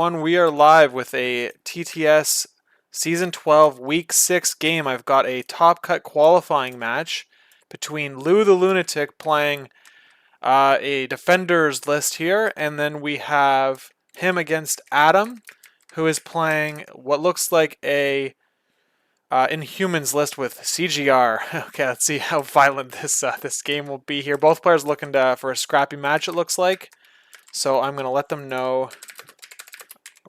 We are live with a TTS Season 12 Week 6 game. I've got a top cut qualifying match between LuTheLunatic playing a defenders list here, and then we have him against Adam, who is playing what looks like a Inhumans list with CGR. Okay, let's see how violent this game will be here. Both players looking for a scrappy match, it looks like. So I'm going to let them know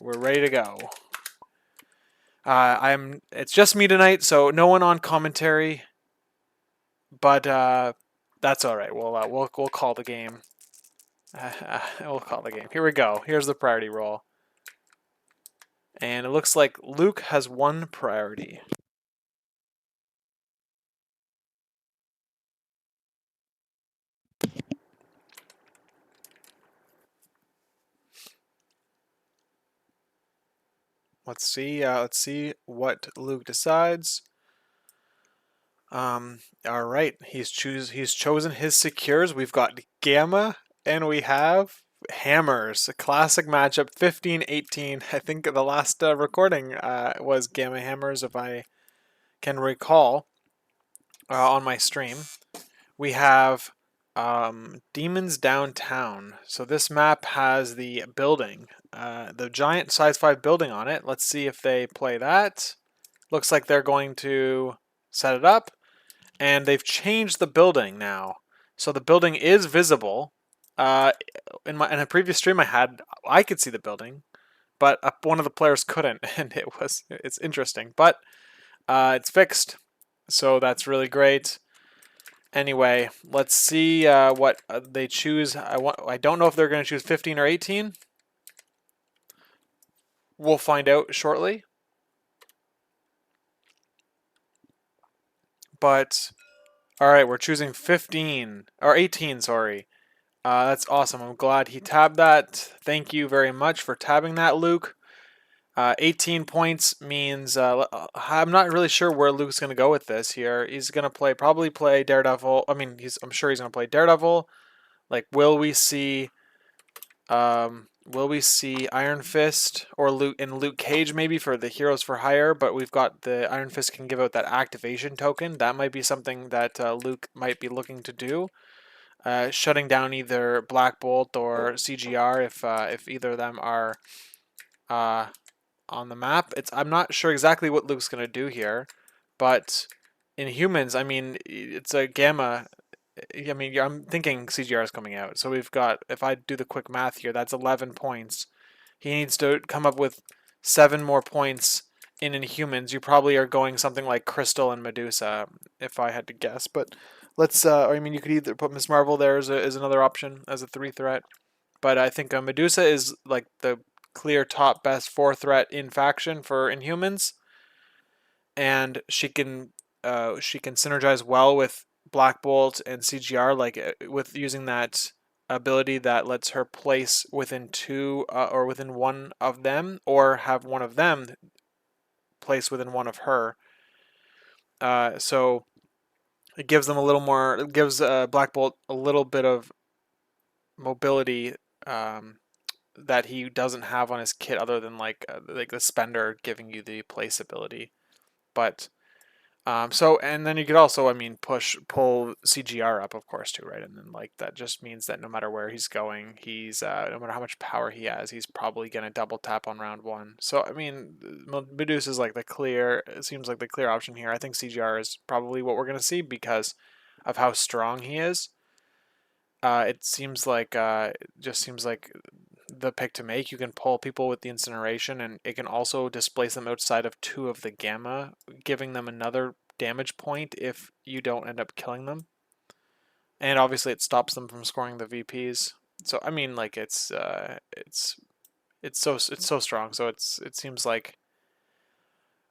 we're ready to go. It's just me tonight, so no one on commentary. But that's all right. We'll call the game. We'll call the game. Here we go. Here's the priority roll, and it looks like Luke has one priority. Let's see. Let's see what Luke decides. All right. He's chosen his secures. We've got Gamma, and we have Hammers. A classic matchup. 15-18. I think the last recording was Gamma Hammers, if I can recall, on my stream. We have Demons Downtown. So this map has the building, the giant size 5 building on it. Let's see if they play that. Looks like they're going to set it up, and they've changed the building now. So the building is visible. In a previous stream I could see the building, but one of the players couldn't, and it's interesting. But it's fixed, so that's really great. Anyway, let's see what they choose. I don't know if they're going to choose 15 or 18. We'll find out shortly. But all right, we're choosing 15 or 18. Sorry, that's awesome. I'm glad he tabbed that. Thank you very much for tabbing that, Luke. 18 points means I'm not really sure where Luke's going to go with this here. He's going to probably play Daredevil. I mean, I'm sure he's going to play Daredevil. Like, will we see Iron Fist or Luke Cage maybe for the Heroes for Hire? But we've got the Iron Fist can give out that activation token. That might be something that Luke might be looking to do. Shutting down either Black Bolt or CGR if either of them are on the map. I'm not sure exactly what Luke's going to do here, but Inhumans, I mean, it's a Gamma. I mean, I'm thinking CGR is coming out. So we've got, if I do the quick math here, that's 11 points. He needs to come up with 7 more points in Inhumans. You probably are going something like Crystal and Medusa, if I had to guess. But let's, I mean, you could either put Miss Marvel there as another option as a 3 threat. But I think Medusa is like the clear top best 4 threat in faction for Inhumans, and she can synergize well with Black Bolt and CGR, like with using that ability that lets her place within 2 or within 1 of them, or have one of them place within 1 of her. So it gives them a little more. It gives Black Bolt a little bit of mobility that he doesn't have on his kit, other than like the spender giving you the place ability. But so, and then you could also, I mean, pull CGR up, of course, too, right? And then like that just means that no matter where he's going, he's no matter how much power he has, he's probably gonna double tap on round 1. So I mean, Medusa is like it seems like the clear option here. I think CGR is probably what we're gonna see because of how strong he is. It seems like just seems like the pick to make. You can pull people with the incineration, and it can also displace them outside of 2 of the Gamma, giving them another damage point if you don't end up killing them. And obviously it stops them from scoring the VPs. So I mean, like it's so strong. So it seems like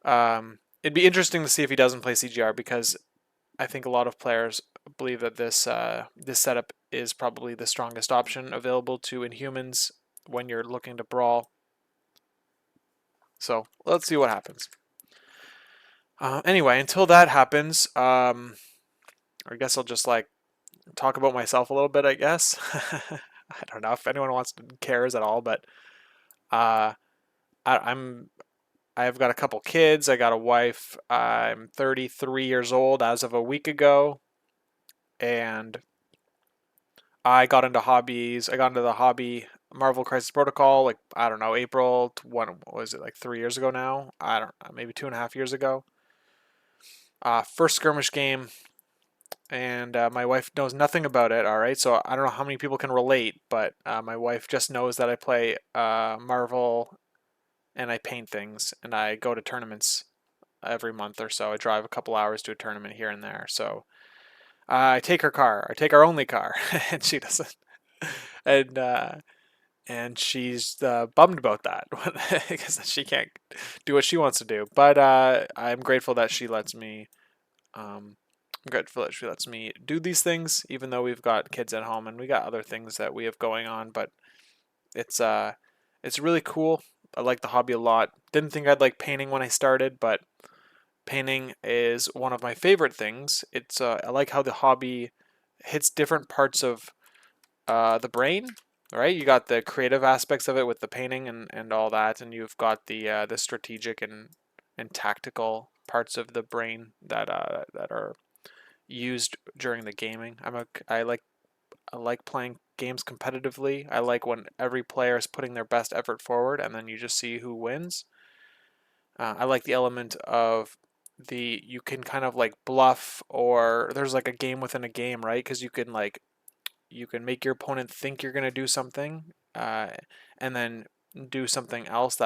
it'd be interesting to see if he doesn't play CGR, because I think a lot of players believe that this setup is probably the strongest option available to Inhumans when you're looking to brawl. So let's see what happens. Anyway, until that happens, I guess I'll just like talk about myself a little bit, I guess. I don't know if anyone cares at all, but I've got a couple kids. I got a wife. I'm 33 years old as of a week ago, and I got into hobbies. I got into the hobby Marvel Crisis Protocol, like, I don't know, April. When was it, like 3 years ago now? I don't know, maybe 2.5 years ago. First skirmish game, and my wife knows nothing about it. All right, so I don't know how many people can relate, but my wife just knows that I play Marvel and I paint things and I go to tournaments every month or so. I drive a couple hours to a tournament here and there. So I take her car. I take our only car, and she doesn't. And she's bummed about that because she can't do what she wants to do. But I'm grateful that she lets me. I'm grateful that she lets me do these things, even though we've got kids at home and we got other things that we have going on. But it's it's really cool. I like the hobby a lot. Didn't think I'd like painting when I started, but painting is one of my favorite things. It's I like how the hobby hits different parts of the brain. Right, you got the creative aspects of it with the painting and all that, and you've got the strategic and tactical parts of the brain that are used during the gaming. I like playing games competitively. I like when every player is putting their best effort forward, and then you just see who wins. I like the element of you can kind of like bluff, or there's like a game within a game, right? Because you can make your opponent think you're gonna do something, and then do something else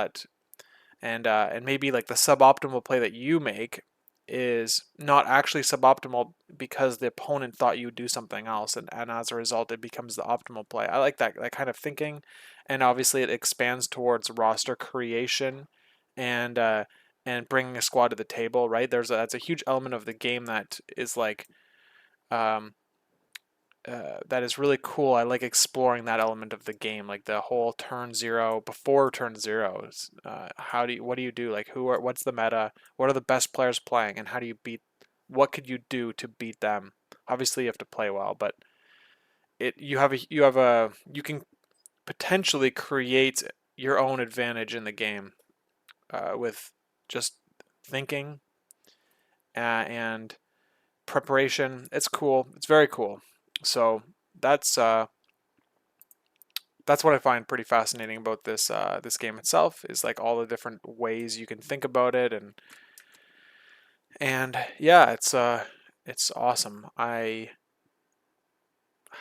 and maybe like the suboptimal play that you make is not actually suboptimal because the opponent thought you would do something else, and as a result it becomes the optimal play. I like that kind of thinking, and obviously it expands towards roster creation and bringing a squad to the table, right? That's a huge element of the game that is like um, that is really cool. I like exploring that element of the game, like the whole turn zero, before turn zeros. What do you do? Like what's the meta? What are the best players playing, and how do you beat? What could you do to beat them? Obviously, you have to play well, but you can potentially create your own advantage in the game with just thinking and preparation. It's cool. It's very cool. So that's uh, that's what I find pretty fascinating about this game itself, is like all the different ways you can think about it, and yeah, it's awesome. I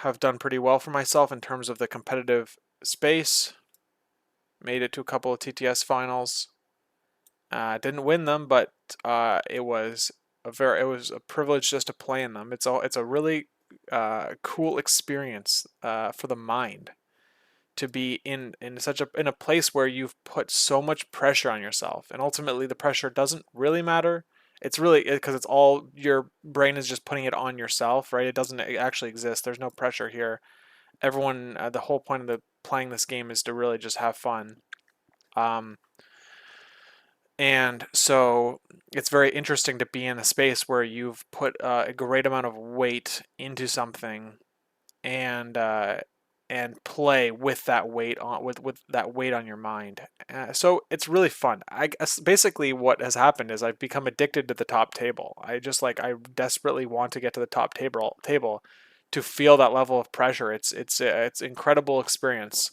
have done pretty well for myself in terms of the competitive space. Made it to a couple of TTS finals. Didn't win them, but it was a privilege just to play in them. It's a really cool experience for the mind to be in a place where you've put so much pressure on yourself, and ultimately the pressure doesn't really matter. It's really because it's all your brain is just putting it on yourself, right? It doesn't actually exist. There's no pressure here. Everyone, the whole point of the playing this game is to really just have fun. Um, and so it's very interesting to be in a space where you've put a great amount of weight into something, and play with that weight on with that weight on your mind. So it's really fun. I guess basically what has happened is I've become addicted to the top table. I desperately want to get to the top table to feel that level of pressure. It's incredible experience.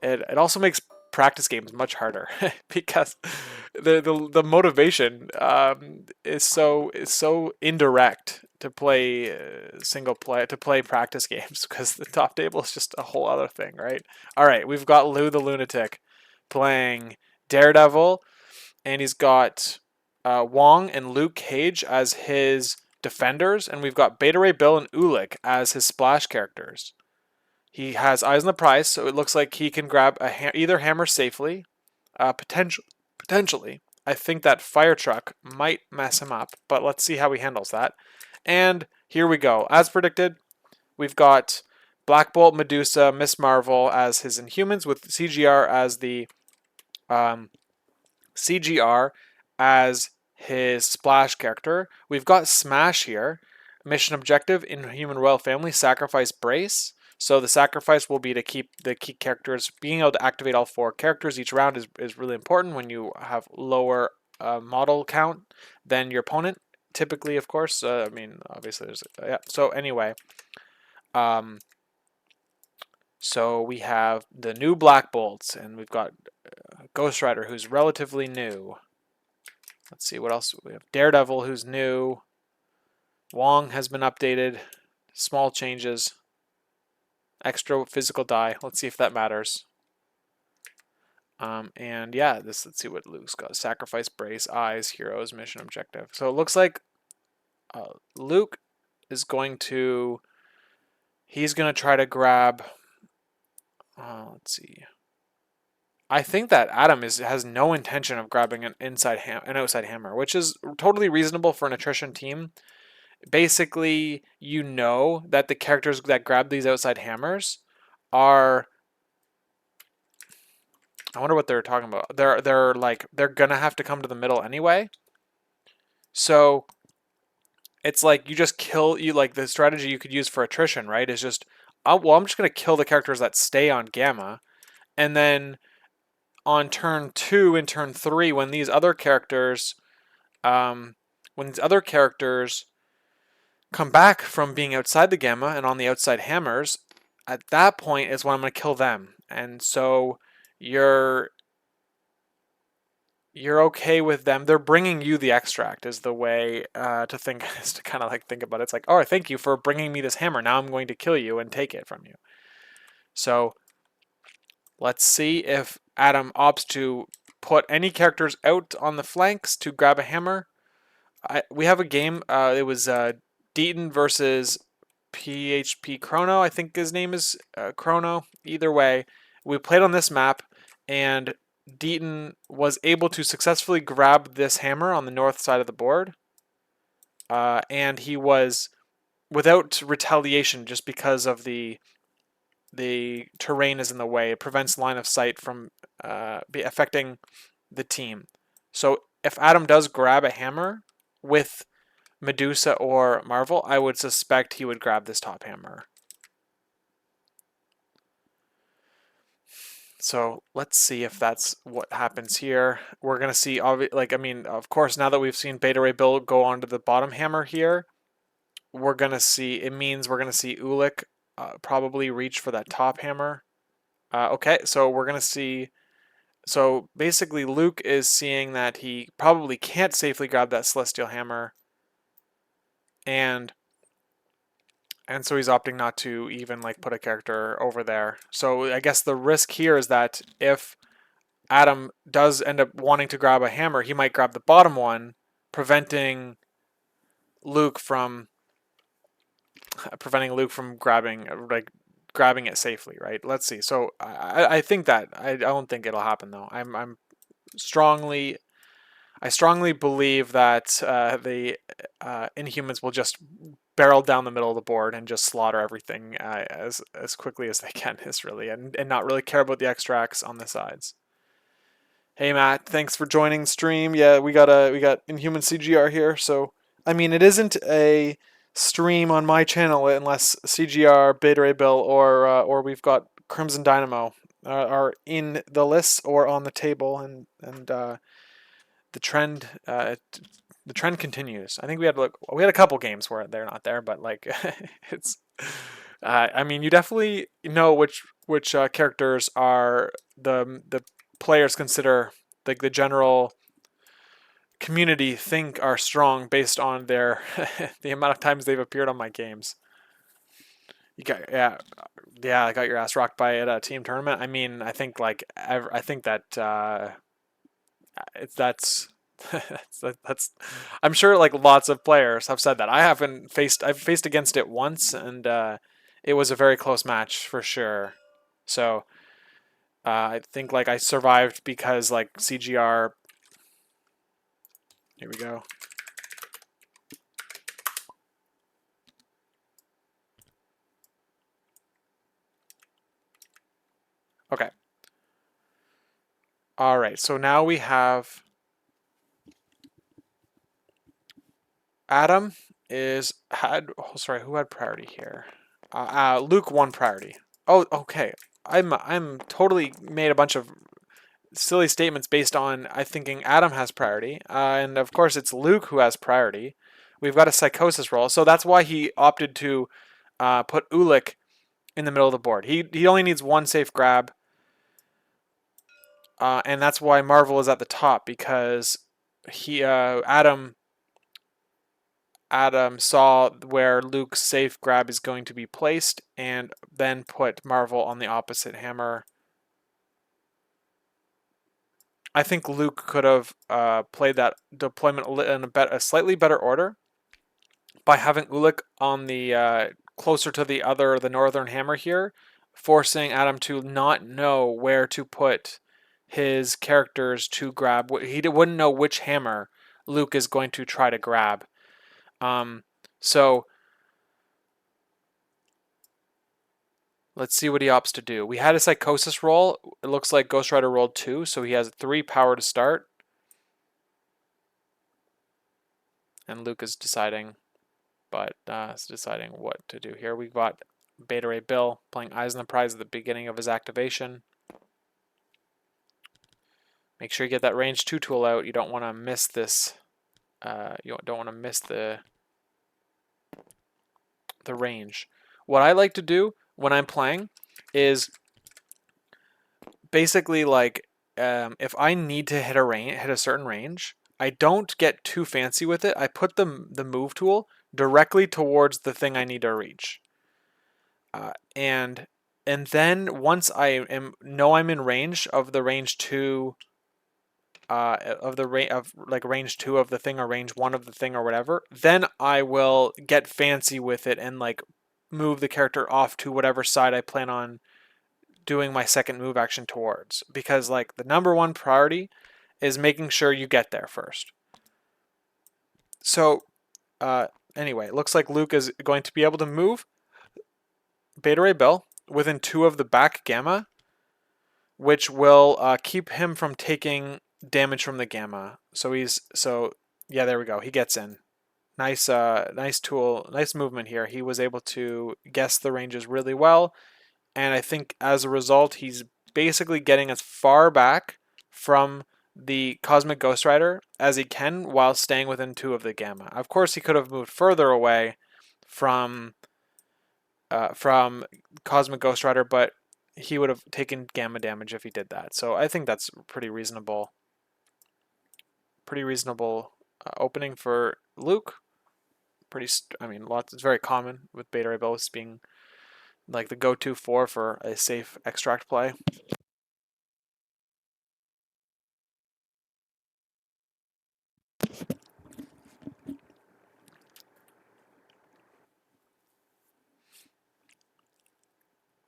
It also makes practice games much harder because the motivation is so indirect to play to play practice games, because the top table is just a whole other thing, right? All right, we've got LuTheLunatic playing Daredevil, and he's got Wong and Luke Cage as his defenders, and we've got Beta Ray Bill and Ulik as his splash characters. He has eyes on the prize, so it looks like he can grab either hammer safely, potentially. I think that fire truck might mess him up, but let's see how he handles that. And here we go. As predicted, we've got Black Bolt, Medusa, Miss Marvel as his Inhumans, with CGR as um, CGR as his splash character. We've got Smash here. Mission objective: Inhuman Royal Family, sacrifice Brace. So the sacrifice will be to keep the key characters. Being able to activate all 4 characters each round is really important when you have lower model count than your opponent. Typically, of course. I mean, obviously, there's yeah. So anyway, so we have the new Black Bolts, and we've got Ghost Rider, who's relatively new. Let's see what else we have. Daredevil, who's new. Wong has been updated. Small changes. Extra physical die. Let's see if that matters. And yeah, let's see what Luke's got. Sacrifice, brace, eyes, heroes, mission objective. So it looks like Luke is going to. He's going to try to grab. Let's see. I think that Adam has no intention of grabbing an outside hammer, which is totally reasonable for an attrition team. Basically, you know that the characters that grab these outside hammers are. I wonder what they're talking about. They're gonna have to come to the middle anyway. So it's like you just kill the strategy you could use for attrition, right? Is just I'm just gonna kill the characters that stay on gamma, and then on turn 2 and turn 3 when these other characters come back from being outside the gamma and on the outside hammers, at that point is when I'm going to kill them. And so you're okay with them. They're bringing you the extract is the way to think, is to kind of like think about it. It's like, oh, thank you for bringing me this hammer. Now I'm going to kill you and take it from you. So let's see if Adam opts to put any characters out on the flanks to grab a hammer. We have a game. It was Deaton versus PHP Chrono. I think his name is Chrono. Either way, we played on this map, and Deaton was able to successfully grab this hammer on the north side of the board. And he was without retaliation just because of the terrain is in the way. It prevents line of sight from affecting the team. So if Adam does grab a hammer with Medusa or Marvel, I would suspect he would grab this top hammer. So let's see if that's what happens here. We're going to see, of course, now that we've seen Beta Ray Bill go onto the bottom hammer here, we're going to see, it means we're going to see Ulik probably reach for that top hammer. Okay, so we're going to see, so basically Luke is seeing that he probably can't safely grab that Celestial Hammer, and so he's opting not to even put a character over there. So I guess the risk here is that if Adam does end up wanting to grab a hammer, he might grab the bottom one, preventing Luke from grabbing it safely, right? Let's see. So I think that I don't think it'll happen though. I strongly believe that the Inhumans will just barrel down the middle of the board and just slaughter everything as quickly as they can, and not really care about the extracts on the sides. Hey Matt, thanks for joining stream. Yeah, we got Inhuman CGR here. So I mean, it isn't a stream on my channel unless CGR, Beta Ray Bill, or we've got Crimson Dynamo are in the list or on the table, and the trend continues. I think we had a couple games where they're not there, but it's. I mean, you definitely know which characters are the players consider the general community think are strong based on their the amount of times they've appeared on my games. You got I got your ass rocked by it at a team tournament. I mean, I think that that's I'm sure lots of players have said that. I've faced against it once, and it was a very close match for sure. So I think I survived because CGR. Here we go. Okay. All right. So now we have Adam who had priority here? Luke won priority. Oh, okay. I'm totally made a bunch of silly statements based on I thinking Adam has priority, and of course it's Luke who has priority. We've got a psychosis roll, so that's why he opted to put Ulik in the middle of the board. He only needs one safe grab, and that's why Marvel is at the top, because he Adam saw where Luke's safe grab is going to be placed, and then put Marvel on the opposite hammer. I think Luke could have played that deployment in a slightly better order by having Ulik on the closer to the northern hammer here, forcing Adam to not know where to put his characters to grab. He wouldn't know which hammer Luke is going to try to grab. So let's see what he opts to do. We had a psychosis roll. It looks like Ghost Rider rolled 2, so he has 3 power to start. And Luke is deciding, what to do here. We've got Beta Ray Bill playing Eyes on the Prize at the beginning of his activation. Make sure you get that range 2 tool out. You don't want to miss this. You don't want to miss the range. What I like to do when I'm playing is basically like if I need to hit a certain range, I don't get too fancy with it. I put the move tool directly towards the thing I need to reach, and then once I know I'm in range of the range 2. Range 2 of the thing or range 1 of the thing or whatever, then I will get fancy with it and like move the character off to whatever side I plan on doing my second move action towards, because like the number 1 priority is making sure you get there first. So anyway, it looks like Luke is going to be able to move Beta Ray Bill within 2 of the back Gamma, which will keep him from taking damage from the Gamma. So yeah, there we go. He gets in. Nice tool, nice movement here. He was able to guess the ranges really well, and I think as a result, he's basically getting as far back from the Cosmic Ghost Rider as he can while staying within 2 of the Gamma. Of course, he could have moved further away from Cosmic Ghost Rider, but he would have taken Gamma damage if he did that. So I think that's pretty reasonable. Opening for Luke. It's very common with Beta Ray Bills being like the go-to for a safe extract play.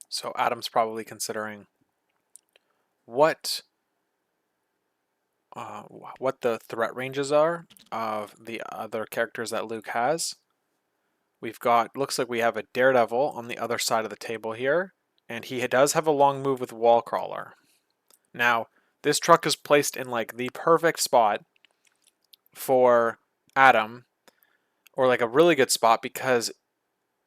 So Adam's probably considering what the threat ranges are of the other characters that Luke has. Looks like we have a Daredevil on the other side of the table here, and he does have a long move with Wall Crawler. Now, this truck is placed in like the perfect spot for Adam, or like a really good spot, because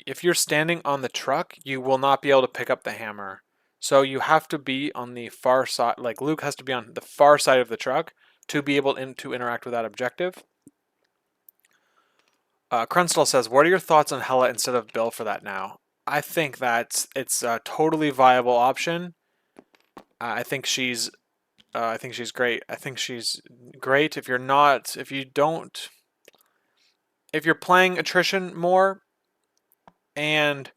if you're standing on the truck, you will not be able to pick up the hammer. So you have to be on the far side, like Luke has to be on the far side of the truck to be able to interact with that objective. Krunstall says, what are your thoughts on Hela instead of Bill for that now? I think that it's a totally viable option. I think she's great. I think she's great. If you're playing attrition more and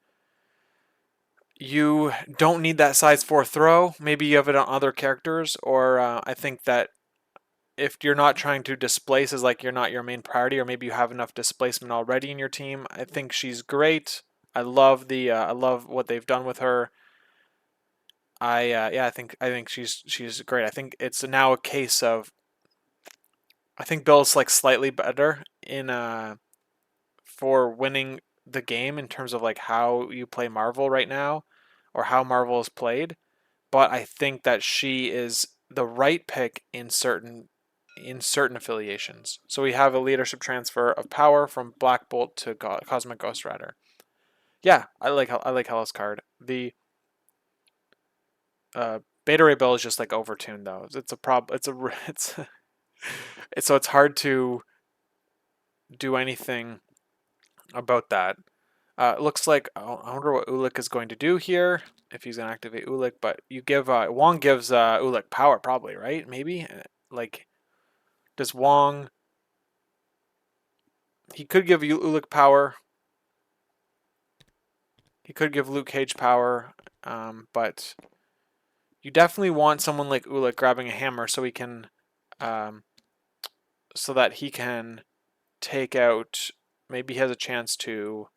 you don't need that size 4 throw, maybe you have it on other characters, or I think that if you're not trying to displace as like you're not your main priority, or maybe you have enough displacement already in your team, I think she's great. I love what they've done with her. I think she's great. I think it's now a case of, I think Bill's like slightly better in for winning the game in terms of like how you play Marvel right now, or how Marvel is played. But I think that she is the right pick in certain affiliations. So we have a leadership transfer of power from Black Bolt to Cosmic Ghost Rider. Yeah, I like Hellas card. The Beta Ray Bill is just like overtuned though. It's a prob. So it's hard to do anything about that. It looks like I wonder what Ulik is going to do here if he's going to activate Ulik. But you give Wong gives Ulik power probably, right? Maybe like does Wong? He could give you Ulik power. He could give Luke Cage power, but you definitely want someone like Ulik grabbing a hammer so he can, so that he can take out. Maybe he has a chance to,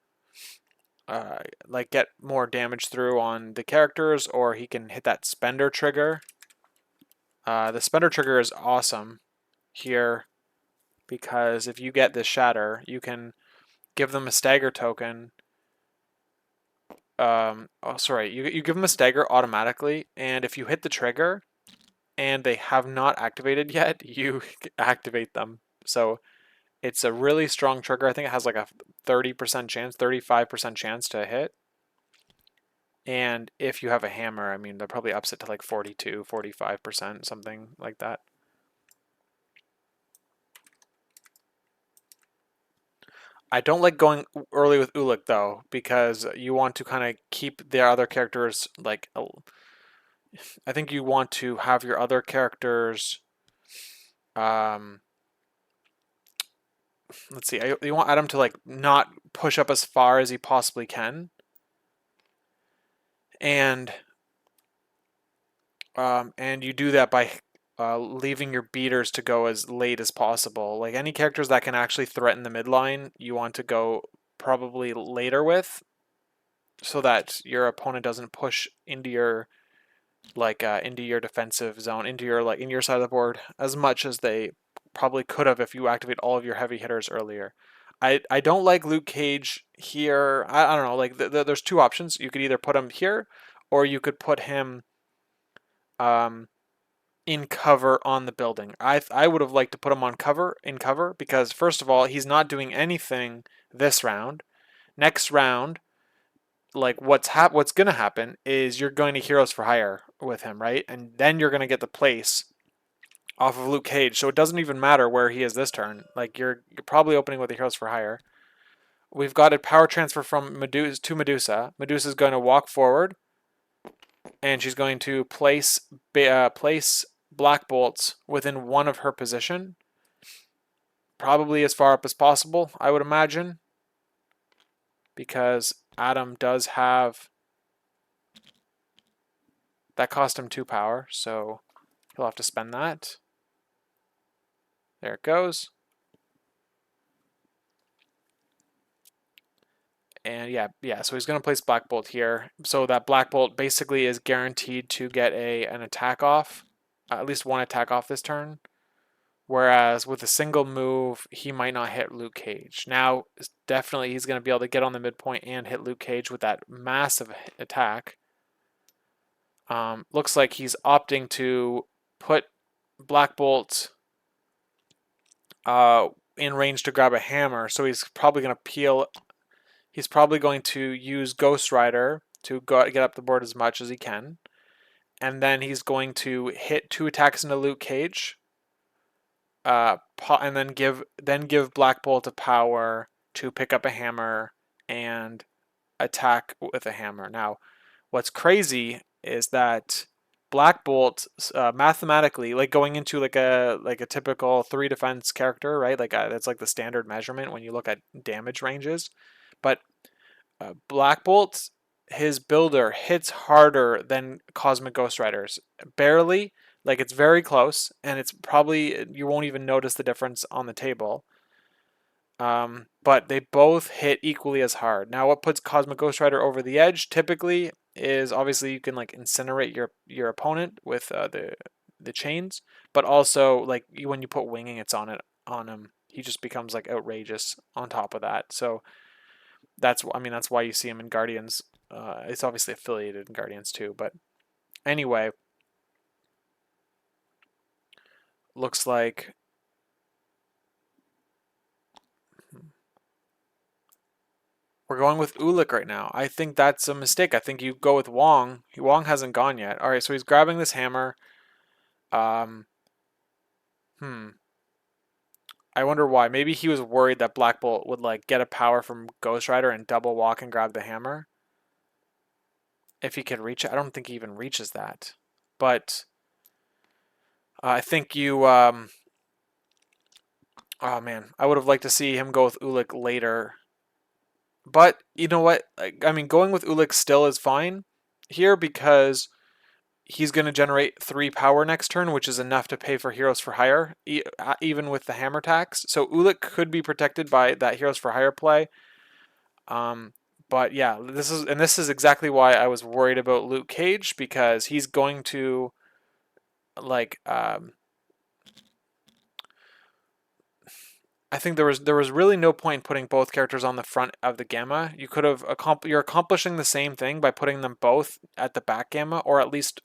like get more damage through on the characters, or he can hit that spender trigger. The spender trigger is awesome here because if you get this shatter, you can give them a stagger token. You give them a stagger automatically, and if you hit the trigger and they have not activated yet, you activate them. So it's a really strong trigger. I think it has like a 30% chance, 35% chance to hit. And if you have a hammer, I mean, that probably ups it to like 42, 45%, something like that. I don't like going early with Ulik though, because you want to kind of keep the other characters like. I think you want to have your other characters. Let's see. You want Adam to like not push up as far as he possibly can, and you do that by leaving your beaters to go as late as possible. Like any characters that can actually threaten the midline, you want to go probably later with, so that your opponent doesn't push into your into your defensive zone, into your in your side of the board as much as they probably could have if you activate all of your heavy hitters earlier. I don't like Luke Cage here. I don't know. Like there's two options. You could either put him here, or you could put him in cover on the building. I would have liked to put him on in cover because first of all he's not doing anything this round. Next round, like what's gonna happen is you're going to Heroes for Hire with him, right? And then you're gonna get the place off of Luke Cage. So it doesn't even matter where he is this turn. Like you're probably opening with the Heroes for Hire. We've got a power transfer from Medusa to Medusa. Medusa's going to walk forward, and she's going to place black bolts within one of her position, probably as far up as possible, I would imagine, because Adam does have that cost him 2 power, so he'll have to spend that. There it goes. And yeah, so he's going to place Black Bolt here. So that Black Bolt basically is guaranteed to get an attack off, at least one attack off this turn. Whereas with a single move, he might not hit Luke Cage. Now, definitely he's going to be able to get on the midpoint and hit Luke Cage with that massive attack. Looks like he's opting to put Black Bolt in range to grab a hammer. So he's probably going to peel. He's probably going to use Ghost Rider to get up the board as much as he can. And then he's going to hit 2 attacks into Luke Cage. And then give Black Bolt a power to pick up a hammer and attack with a hammer. Now, what's crazy is that Black Bolt mathematically, like going into like a typical 3 defense character, right? Like that's like the standard measurement when you look at damage ranges. But Black Bolt, his builder hits harder than Cosmic Ghost Riders, barely. Like it's very close, and it's probably you won't even notice the difference on the table. But they both hit equally as hard. Now, what puts Cosmic Ghost Rider over the edge typically is obviously you can like incinerate your opponent with the chains, but also like when you put winging it's on him, he just becomes like outrageous on top of that. So that's why you see him in Guardians. It's obviously affiliated in Guardians too, but anyway, looks like We're going with Ulik right now. I think that's a mistake. I think you go with Wong. Wong hasn't gone yet. All right, so he's grabbing this hammer. Um, I wonder why. Maybe he was worried that Black Bolt would like get a power from Ghost Rider and double walk and grab the hammer. If he could reach it. I don't think he even reaches that. But I think you... oh man, I would have liked to see him go with Ulik later. But you know what? I mean, going with Ulik still is fine here because he's going to generate 3 power next turn, which is enough to pay for Heroes for Hire, even with the hammer tax. So Ulik could be protected by that Heroes for Hire play. But yeah, this is exactly why I was worried about Luke Cage, because he's going to like I think there was really no point in putting both characters on the front of the gamma. You could have you're accomplishing the same thing by putting them both at the back gamma, or at least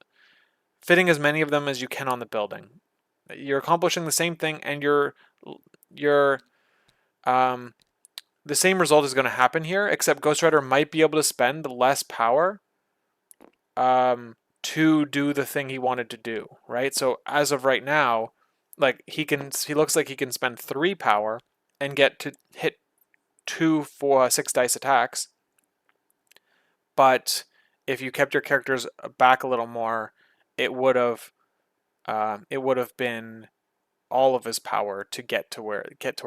fitting as many of them as you can on the building. You're accomplishing the same thing, and you're the same result is going to happen here, except Ghost Rider might be able to spend less power to do the thing he wanted to do, right? So as of right now, like he looks like he can spend 3 power and get to hit 2 for 6 dice attacks. But if you kept your characters back a little more, it would have been all of his power to get to where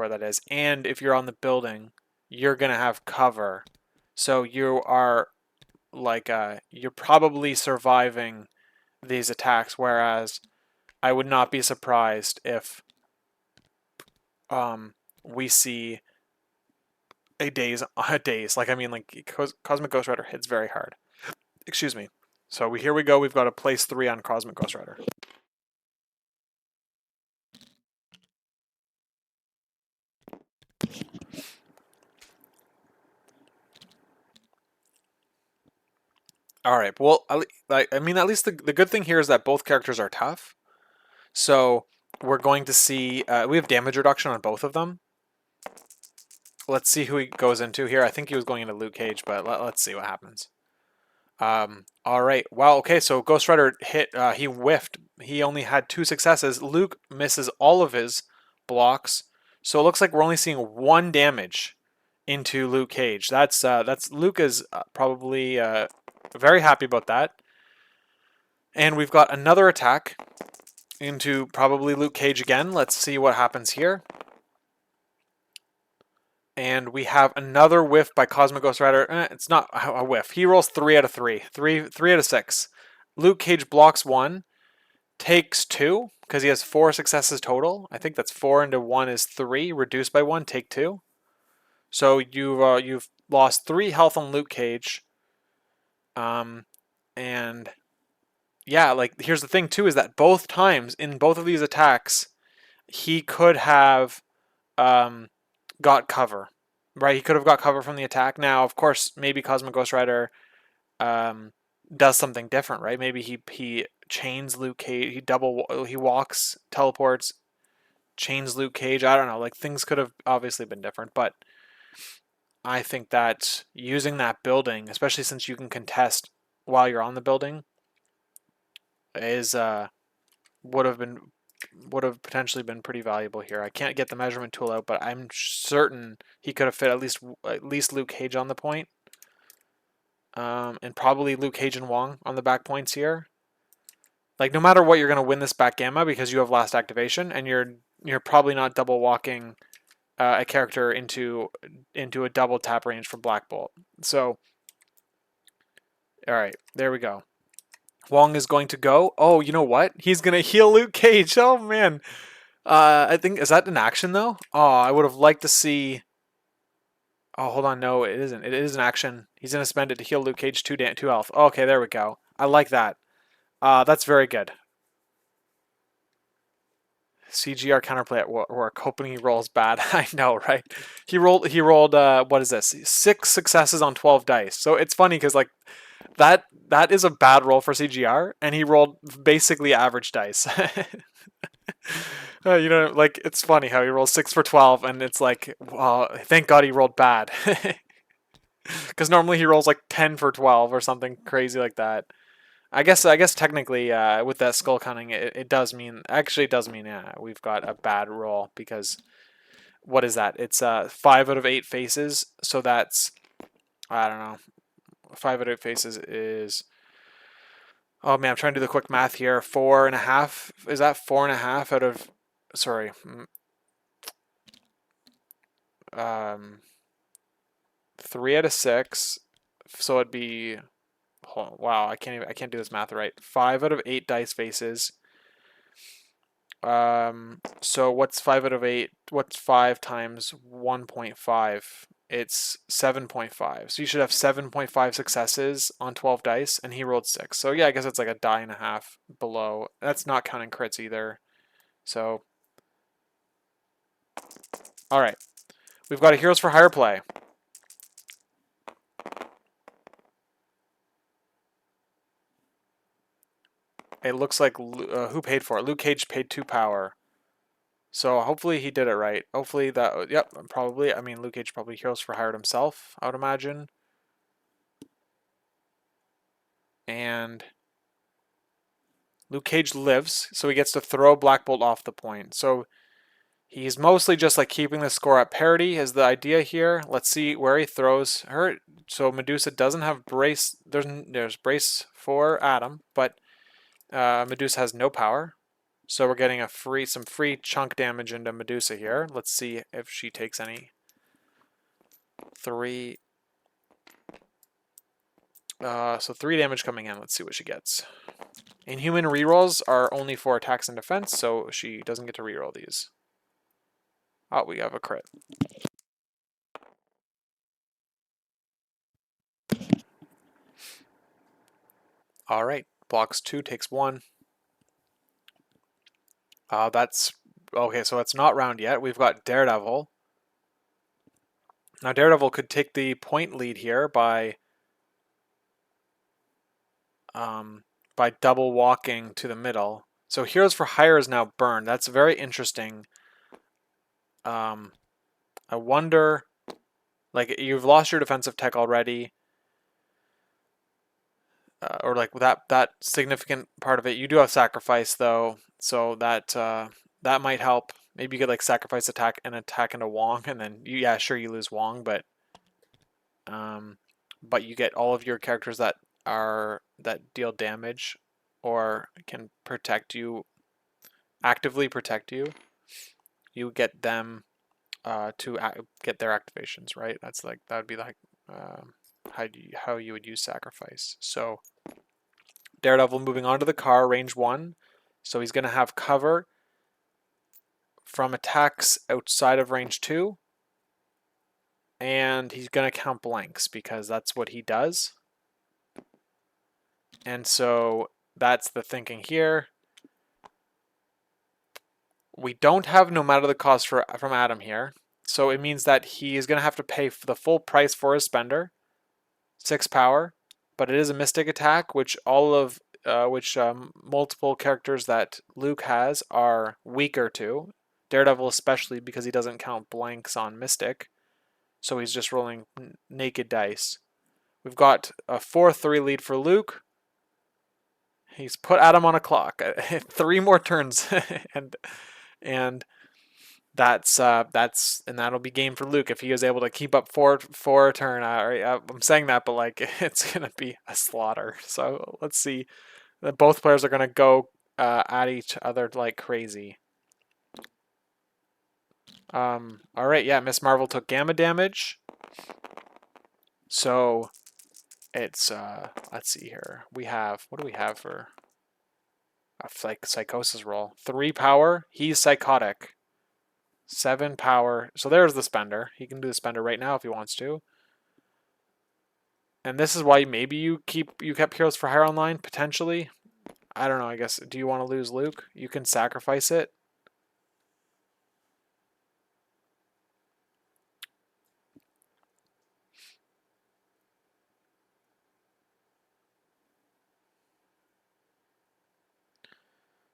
that is. And if you're on the building, you're gonna have cover, so you are like you're probably surviving these attacks. Whereas I would not be surprised if we see a daze like, I mean, like Cosmic Ghost Rider hits very hard. Excuse me. So here we go. We've got a place 3 on Cosmic Ghost Rider. All right. Well, I mean, at least the good thing here is that both characters are tough. So we're going to see we have damage reduction on both of them. Let's see who he goes into here. I think he was going into Luke Cage, but let's see what happens. All right. Wow. Okay. So Ghost Rider hit. He whiffed. He only had 2 successes. Luke misses all of his blocks. So it looks like we're only seeing 1 damage into Luke Cage. That's Luke is probably very happy about that. And we've got another attack into probably Luke Cage again. Let's see what happens here. And we have another whiff by Cosmic Ghost Rider. It's not a whiff. He rolls 3 out of 3. 3 out of 6. Luke Cage blocks 1, takes 2, because he has 4 successes total. I think that's 4 into 1 is 3, reduced by 1, take 2. So you've lost 3 health on Luke Cage. And yeah, like here's the thing too, is that both times in both of these attacks, he could have got cover, right? He could have got cover from the attack. Now, of course, maybe Cosmic Ghost Rider does something different, right? Maybe he chains Luke Cage, he walks, teleports, chains Luke Cage. I don't know. Like, things could have obviously been different, but I think that using that building, especially since you can contest while you're on the building, is would have potentially been pretty valuable here. I can't get the measurement tool out, but I'm certain he could have fit at least Luke Cage on the point, and probably Luke Cage and Wong on the back points here. Like, no matter what, you're gonna win this back gamma because you have last activation, and you're probably not double walking a character into a double tap range from Black Bolt. So, all right, there we go. Wong is going to go. Oh, you know what? He's going to heal Luke Cage. Oh, man. I think, is that an action, though? Oh, I would have liked to see... Oh, hold on. No, it isn't. It is an action. He's going to spend it to heal Luke Cage 2 health. Okay, there we go. I like that. That's very good. CGR counterplay at work. Hoping he rolls bad. I know, right? He rolled, what is this? 6 successes on 12 dice. So it's funny because, like, that is a bad roll for CGR, and he rolled basically average dice. You know, like, it's funny how he rolls 6 for 12, and it's like, well, thank God he rolled bad. Because normally he rolls like 10 for 12 or something crazy like that. I guess technically with that skull counting, it does mean, actually it does mean, yeah, we've got a bad roll because what is that? It's 5 out of 8 faces, so that's, I don't know, 5 out of 8 faces is, oh man, I'm trying to do the quick math here. 4.5, is that 4.5 out of, sorry, um, 3 out of 6, so it'd be, oh, wow, I can't do this math right. 5 out of 8 dice faces. So what's 5 out of 8? What's 5 times 1.5? It's 7.5. So you should have 7.5 successes on 12 dice, and he rolled 6. So yeah, I guess it's like a die and a half below. That's not counting crits either. So, all right. We've got a Heroes for Hire play. It looks like, who paid for it? Luke Cage paid 2 power. So hopefully he did it right. Hopefully that, yep, probably. I mean, Luke Cage probably Heroes for Hired himself, I would imagine. And Luke Cage lives, so he gets to throw Black Bolt off the point. So he's mostly just like keeping the score at parity is the idea here. Let's see where he throws her. So Medusa doesn't have brace. There's brace for Adam, but Medusa has no power. So we're getting some free chunk damage into Medusa here. Let's see if she takes any. 3. So 3 damage coming in. Let's see what she gets. Inhuman rerolls are only for attacks and defense, so she doesn't get to reroll these. Oh, we have a crit. All right, blocks 2, takes 1. That's okay. So it's not round yet. We've got Daredevil. Now Daredevil could take the point lead here by double walking to the middle. So Heroes for Hire is now burned. That's very interesting. I wonder, like, you've lost your defensive tech already. Or like that significant part of it. You do have sacrifice though, so that might help. Maybe you could like sacrifice attack and attack into Wong, and then yeah, sure you lose Wong, but you get all of your characters that deal damage or can protect you, actively protect you. You get them to get their activations, right? That's like that would be like how you would use sacrifice. So Daredevil moving onto the car, range 1. So he's going to have cover from attacks outside of range 2. And he's going to count blanks because that's what he does. And so that's the thinking here. We don't have no matter the cost from Adam here. So it means that he is going to have to pay for the full price for his spender. 6 power. But it is a mystic attack, which multiple characters that Luke has are weaker to. Daredevil especially because he doesn't count blanks on Mystic. So he's just rolling naked dice. We've got a 4-3 lead for Luke. He's put Adam on a clock. 3 more turns and that'll be game for Luke if he is able to keep up four turn. I'm saying that, but like it's gonna be a slaughter. So let's see. Both players are gonna go at each other like crazy. All right, yeah, Miss Marvel took gamma damage. So it's let's see here. What do we have for a psychosis roll? 3 power. He's psychotic. 7 power. So there's the spender. He can do the spender right now if he wants to. And this is why maybe you kept Heroes for Hire online potentially. I don't know. I guess, do you want to lose Luke? You can sacrifice it.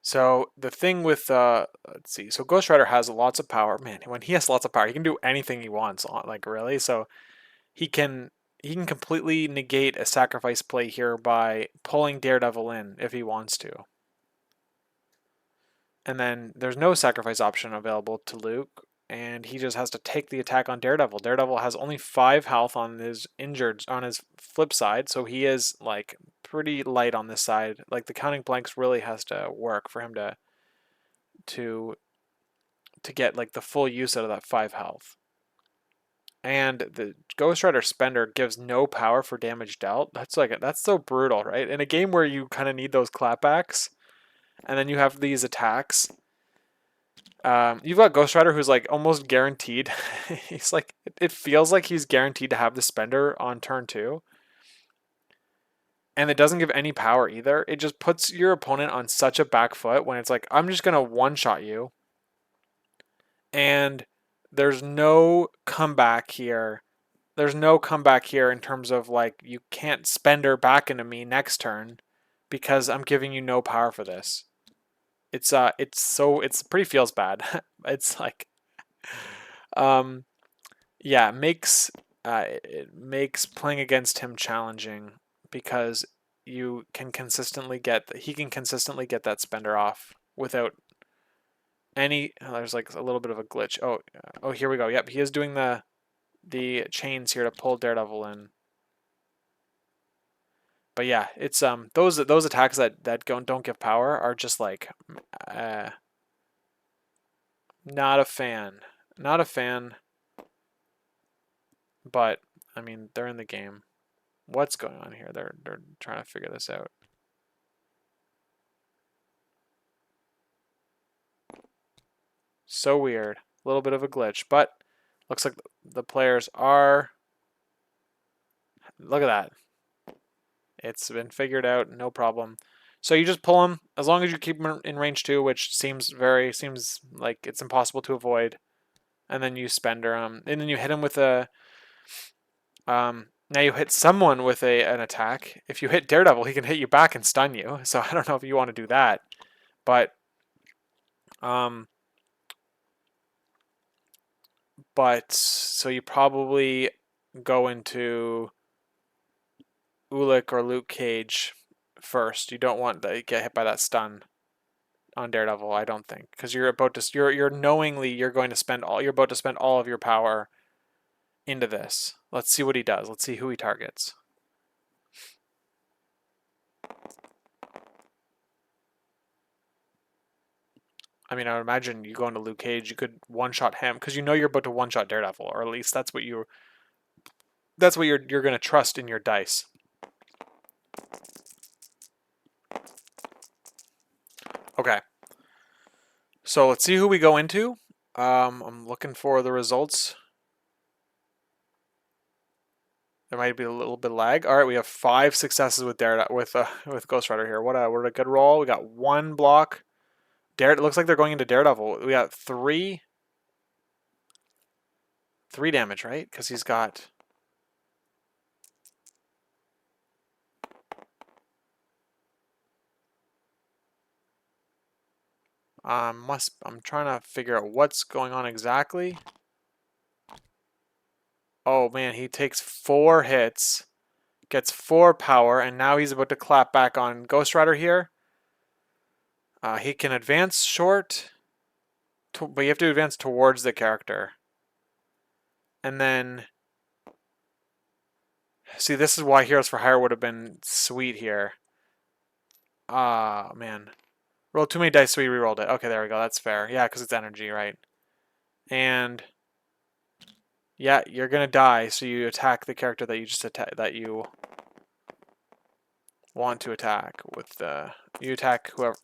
So the thing with let's see. So Ghost Rider has lots of power. Man, when he has lots of power, he can do anything he wants. Like really. So he can he can completely negate a sacrifice play here by pulling Daredevil in if he wants to. And then there's no sacrifice option available to Luke, and he just has to take the attack on Daredevil. Daredevil has only 5 health on his flip side, so he is like pretty light on this side. Like the counting blanks really has to work for him to get like the full use out of that 5 health. And the Ghost Rider Spender gives no power for damage dealt. That's so brutal, right? In a game where you kind of need those clapbacks, and then you have these attacks. You've got Ghost Rider who's like almost guaranteed. He's like, it feels like he's guaranteed to have the Spender on turn 2. And it doesn't give any power either. It just puts your opponent on such a back foot when it's like, I'm just going to one-shot you. And there's no comeback here. There's no comeback here in terms of like, you can't Spender back into me next turn because I'm giving you no power for this. It's pretty feels bad. It's like, yeah, it makes playing against him challenging because he can consistently get that Spender off without any. There's like a little bit of a glitch. Oh, here we go. Yep, he is doing the chains here to pull Daredevil in. But yeah, it's those attacks that don't give power are just like not a fan. Not a fan. But I mean, they're in the game. What's going on here? They're trying to figure this out. So weird. A little bit of a glitch, but looks like the players are. Look at that. It's been figured out, no problem. So you just pull him as long as you keep him in range 2, which seems like it's impossible to avoid. And then you Spender him, and then you hit him with a. Now you hit someone with an attack. If you hit Daredevil, he can hit you back and stun you. So I don't know if you want to do that, but so you probably go into Ulik or Luke Cage first. You don't want to get hit by that stun on Daredevil, I don't think, because you're about to you're knowingly you're about to spend all of your power into this. Let's see what he does. Let's see who he targets. I mean, I would imagine you go into Luke Cage, you could one-shot him because you know you're about to one-shot Daredevil, or at least that's what you're going to trust in your dice. Okay. So let's see who we go into. I'm looking for the results. There might be a little bit of lag. All right, we have 5 successes with Ghost Rider here. What a good roll. We got 1 block. It looks like they're going into Daredevil. We got 3 damage, right? Because he's got. I'm trying to figure out what's going on exactly. Oh man, he takes 4 hits, gets 4 power, and now he's about to clap back on Ghost Rider here. He can advance short, but you have to advance towards the character. And then, see, this is why Heroes for Hire would have been sweet here. Ah, man. Rolled too many dice, so he rerolled it. Okay, there we go. That's fair. Yeah, because it's energy, right? And yeah, you're gonna die, so you attack the character that you want to attack with you attack whoever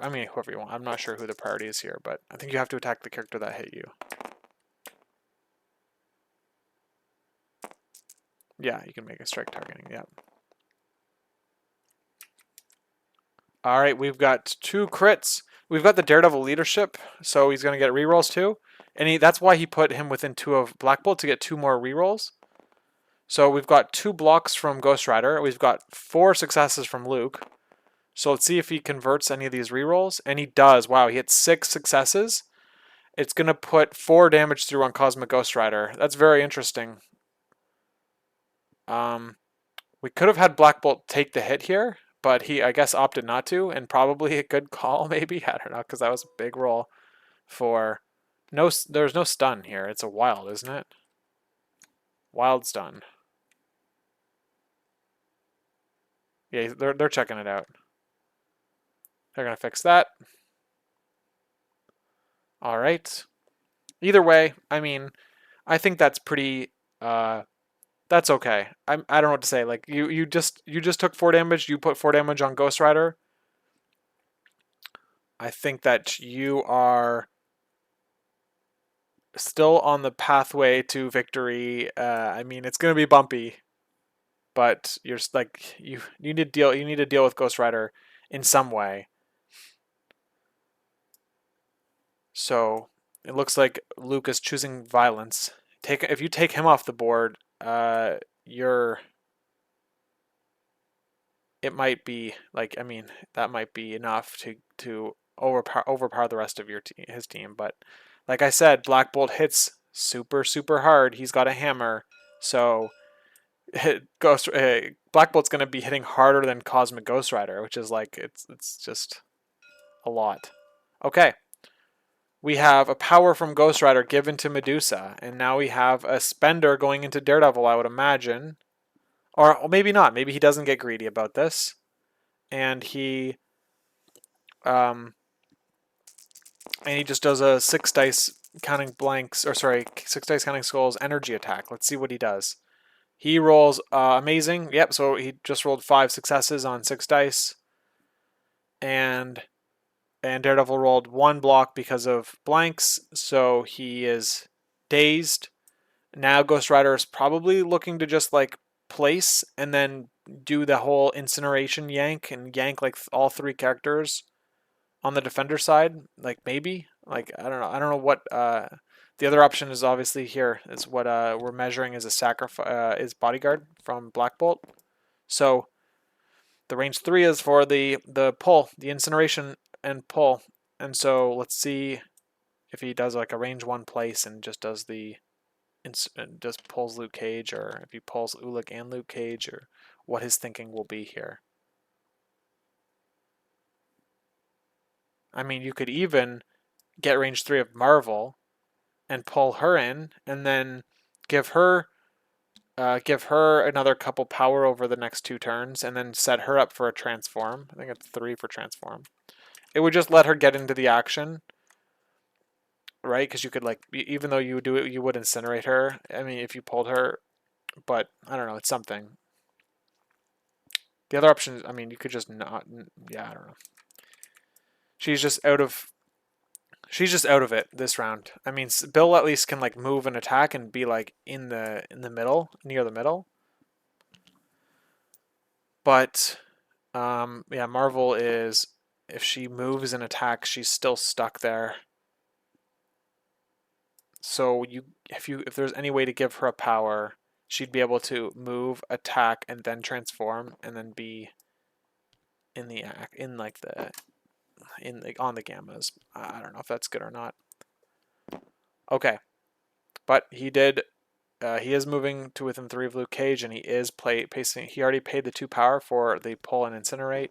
you want. I'm not sure who the priority is here, but I think you have to attack the character that hit you. Yeah, you can make a strike targeting. Yeah. All right, we've got 2 crits. We've got the Daredevil leadership, so he's going to get rerolls too. And that's why he put him within 2 of Black Bolt to get 2 more rerolls. So we've got 2 blocks from Ghost Rider. We've got 4 successes from Luke. So let's see if he converts any of these rerolls. And he does. Wow, he hit 6 successes. It's going to put 4 damage through on Cosmic Ghost Rider. That's very interesting. We could have had Black Bolt take the hit here, but he, I guess, opted not to, and probably a good call, maybe. I don't know, because that was a big roll for... No, there's no stun here. It's a wild, isn't it? Wild stun. Yeah, they're checking it out. They're going to fix that. All right. Either way, I mean, I think that's pretty... that's okay. I don't know what to say. Like, you just took 4 damage. You put 4 damage on Ghost Rider. I think that you are still on the pathway to victory. I mean, it's gonna be bumpy, but you're like you need to deal with Ghost Rider in some way. So it looks like Luke is choosing violence. If you take him off the board, you're... It might be like, I mean, that might be enough to overpower the rest of his team. But like I said, Black Bolt hits super hard. He's got a hammer, so Black Bolt's gonna be hitting harder than Cosmic Ghost Rider, which is like it's just a lot. Okay, we have a power from Ghost Rider given to Medusa, and now we have a spender going into Daredevil, I would imagine, or maybe not. Maybe he doesn't get greedy about this, and he just does a 6 dice counting blanks, or sorry, 6 dice counting skulls energy attack. Let's see what he does. He rolls amazing. Yep, so he just rolled 5 successes on 6 dice. And Daredevil rolled 1 block because of blanks, so he is dazed. Now Ghost Rider is probably looking to just like place and then do the whole incineration yank and yank like all 3 characters on the defender side. Like maybe, like I don't know what the other option is. Obviously here is what we're measuring as a sacrifice is bodyguard from Black Bolt. So the range 3 is for the pull, the incineration and pull. And so let's see if he does like a range 1 place and just does just pulls Luke Cage, or if he pulls Ulik and Luke Cage, or what his thinking will be here. I mean, you could even get range 3 of Marvel and pull her in, and then give her another couple power over the next 2 turns, and then set her up for a transform. I think it's 3 for transform. It would just let her get into the action, right? Because you could, like, even though you would do it, you would incinerate her. I mean, if you pulled her, but I don't know. It's something. The other option is, I mean, you could just not. Yeah, I don't know. She's just out of it this round. I mean, Bill at least can like move and attack and be like in the middle, near the middle. But yeah, Marvel is, if she moves and attacks, she's still stuck there. So if there's any way to give her a power, she'd be able to move, attack, and then transform, and then be on the gammas. I don't know if that's good or not. Okay, but he did. He is moving to within 3 of Luke Cage, and he is pacing. He already paid the 2 power for the pull and incinerate.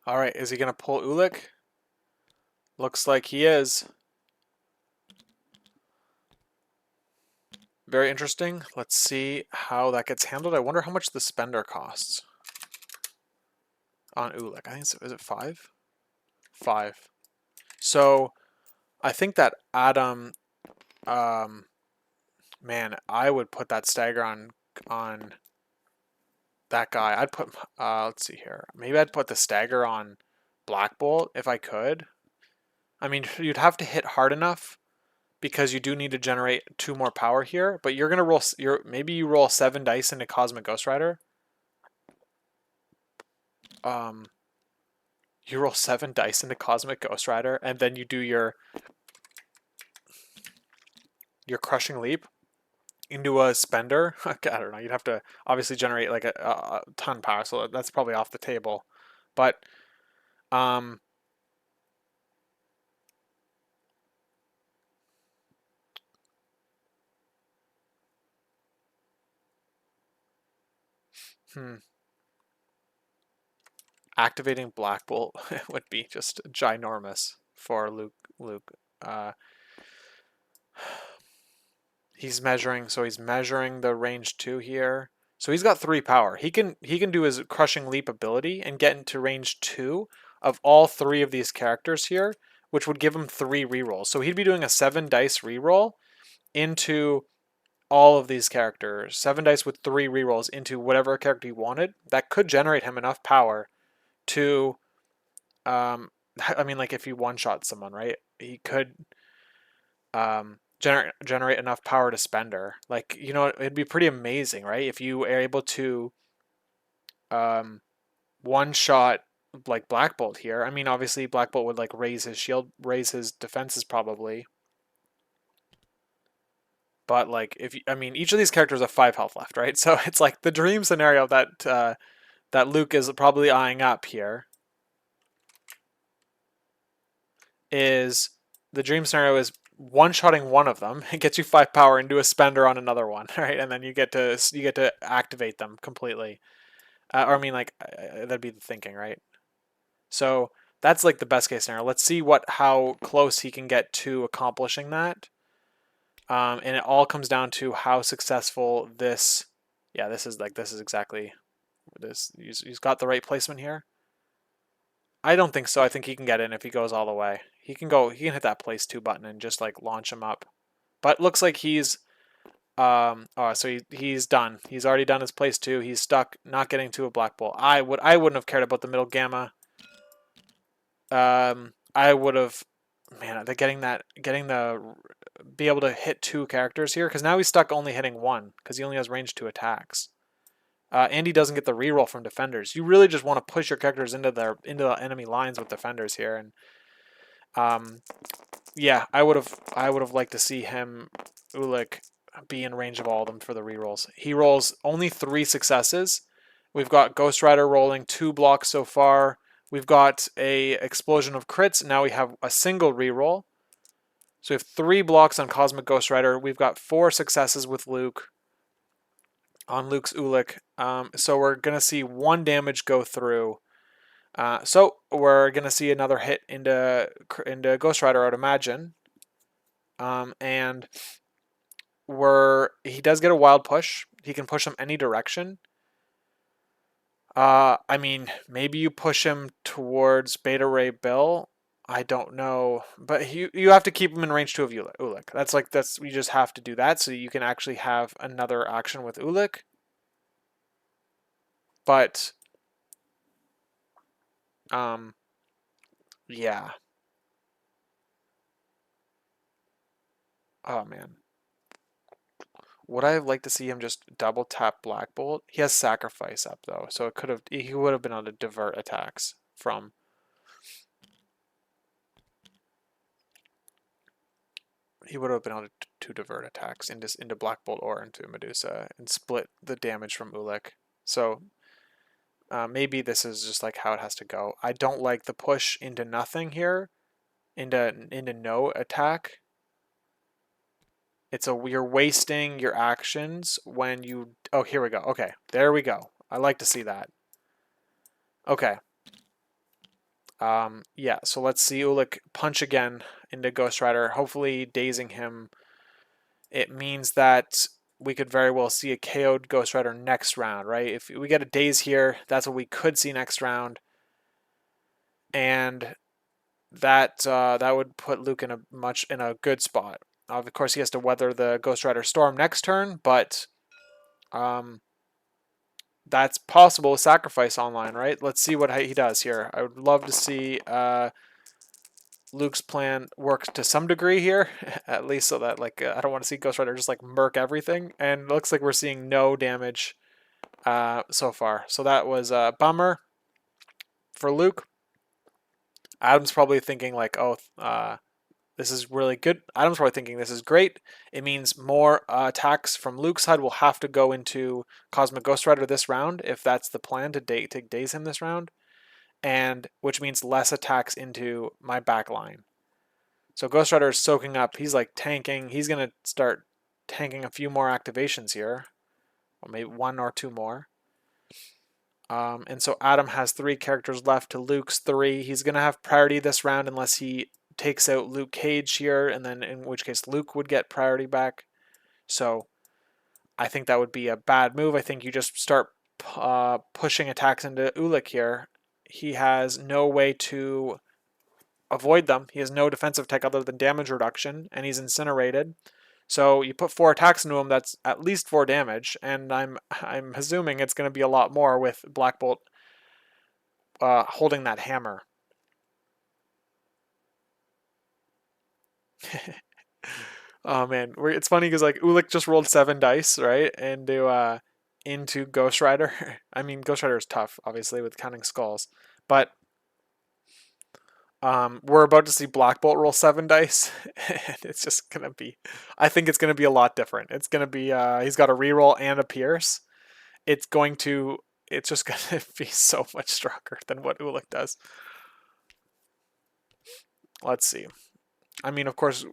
All right, is he going to pull Ulik? Looks like he is. Very interesting. Let's see how that gets handled. I wonder how much the spender costs on Ulik. I think is it 5? 5. So I think that Adam, man, I would put that stagger on that guy. I'd put, let's see here. Maybe I'd put the stagger on Black Bolt if I could. I mean, you'd have to hit hard enough, because you do need to generate 2 more power here. But you're gonna roll. Maybe you roll 7 dice into Cosmic Ghost Rider. You roll 7 dice into Cosmic Ghost Rider, and then you do your Crushing Leap into a spender. I don't know. You'd have to obviously generate like a ton of power, so that's probably off the table. But activating Black Bolt would be just ginormous for Luke. He's measuring, so he's measuring the range 2 here. So he's got 3 power. He can do his Crushing Leap ability and get into range 2 of all 3 of these characters here, which would give him 3 rerolls. So he'd be doing a 7 dice reroll into all of these characters. 7 dice with 3 rerolls into whatever character he wanted. That could generate him enough power to, I mean, like if he one-shot someone, right? He could generate enough power to spender. Like, you know, it'd be pretty amazing, right? If you are able to one-shot like Black Bolt here. I mean, obviously Black Bolt would like raise his shield, raise his defenses probably. But like, if I mean, each of these characters have 5 health left, right? So it's like the dream scenario that that Luke is probably eyeing up here. Is the dream scenario is one-shotting one of them. It gets you 5 power and do a spender on another one, right? And then you get to activate them completely. Or I mean, like that'd be the thinking, right? So that's like the best case scenario. Let's see how close he can get to accomplishing that. And it all comes down to how successful this. Yeah, this is exactly this. He's got the right placement here. I don't think so. I think he can get in if he goes all the way. He can hit that place 2 button and just like launch him up. But looks like he's so he's done. He's already done his place 2. He's stuck, not getting to a Black Bolt. I wouldn't have cared about the middle gamma. I would have, man, be able to hit 2 characters here, because now he's stuck only hitting 1 because he only has range 2 attacks. And he doesn't get the reroll from defenders. You really just want to push your characters into the enemy lines with defenders here, and yeah, I would have liked to see him, Ulik, be in range of all of them for the rerolls. He rolls only 3 successes. We've got Ghost Rider rolling 2 blocks so far. We've got a explosion of crits. Now we have a single reroll. So we have 3 blocks on Cosmic Ghost Rider. We've got 4 successes with Luke. On Luke's Ulik. So we're going to see 1 damage go through. So we're going to see another hit into Ghost Rider, I would imagine. And he does get a wild push. He can push him any direction. I mean, maybe you push him towards Beta Ray Bill. I don't know, but you have to keep him in range 2 of Ulik. That's you just have to do that so you can actually have another action with Ulik. But yeah. Oh man. Would I have liked to see him just double tap Black Bolt? He has Sacrifice up though, so he would have been able to divert attacks from. He would have been able to divert attacks into Black Bolt or into Medusa and split the damage from Ulik. So maybe this is just like how it has to go. I don't like the push into nothing here, into no attack. You're wasting your actions when you. Oh, here we go. Okay, there we go. I like to see that. Okay. Yeah, so let's see Ulik punch again into Ghost Rider, hopefully dazing him. It means that we could very well see a KO'd Ghost Rider next round, right? If we get a daze here, that's what we could see next round. And that would put Luke in a good spot. Of course, he has to weather the Ghost Rider storm next turn, but that's possible with Sacrifice online, right? Let's see what he does here. I would love to see Luke's plan works to some degree here, at least so that like I don't want to see Ghost Rider just like murk everything. And it looks like we're seeing no damage so far. So that was a bummer for Luke. Adam's probably thinking like, oh, this is really good. Adam's probably thinking this is great. It means more attacks from Luke's side will have to go into Cosmic Ghost Rider this round, if that's the plan to daze him this round, and which means less attacks into my back line. So Ghost Rider is soaking up. He's like tanking. He's going to start tanking a few more activations here, or maybe one or two more. And so Adam has 3 characters left to Luke's 3. He's going to have priority this round unless he takes out Luke Cage here, and then in which case Luke would get priority back. So I think that would be a bad move. I think you just start pushing attacks into Ulik here. He has no way to avoid them. He has no defensive tech other than damage reduction, and he's incinerated. So you put 4 attacks into him, that's at least 4 damage, and I'm assuming it's going to be a lot more with Black Bolt holding that hammer. Oh man, it's funny because like Ulik just rolled 7 dice, right, into Ghost Rider. I mean, Ghost Rider is tough, obviously, with counting skulls, but we're about to see Black Bolt roll 7 dice, and it's just gonna be. I think it's gonna be a lot different. It's gonna be. He's got a reroll and a pierce. It's going to. It's just gonna be so much stronger than what Ulik does. Let's see. I mean, of course,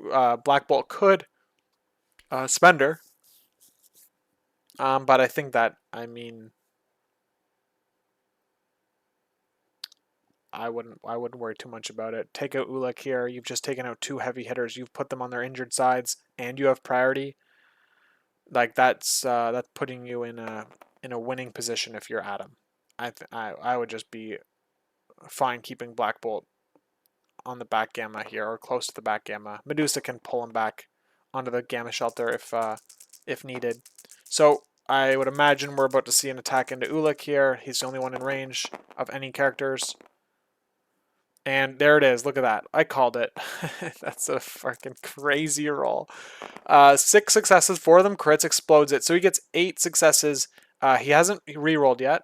Black Bolt could Spender, but I think that I wouldn't worry too much about it. Take out Ulik here. You've just taken out 2 heavy hitters. You've put them on their injured sides, and you have priority. Like that's putting you in a winning position if you're Adam. I would just be fine keeping Black Bolt on the back gamma here or close to the back gamma. Medusa can pull him back onto the gamma shelter if needed. So I would imagine we're about to see an attack into Ulik here. He's the only one in range of any characters. And there it is. Look at that. I called it. That's a fucking crazy roll. 6 successes, 4 of them crits, explodes it. So he gets 8 successes. He hasn't re-rolled yet.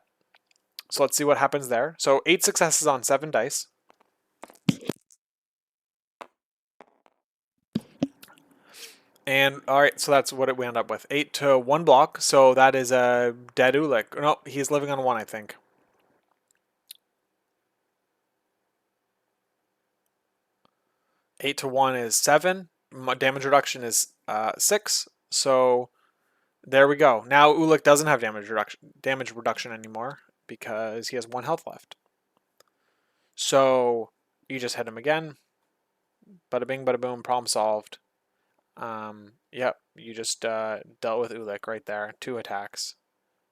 So let's see what happens there. So 8 successes on 7 dice. And all right, so that's what we end up with. 8 to 1 block. So that is a dead Ulik. No, he's living on 1, I think. 8 to 1 is 7. Damage reduction is 6. So there we go. Now Ulik doesn't have damage reduction anymore because he has 1 health left. So you just hit him again. Bada bing, bada boom, problem solved. Yep, you just dealt with Ulik right there. 2 attacks.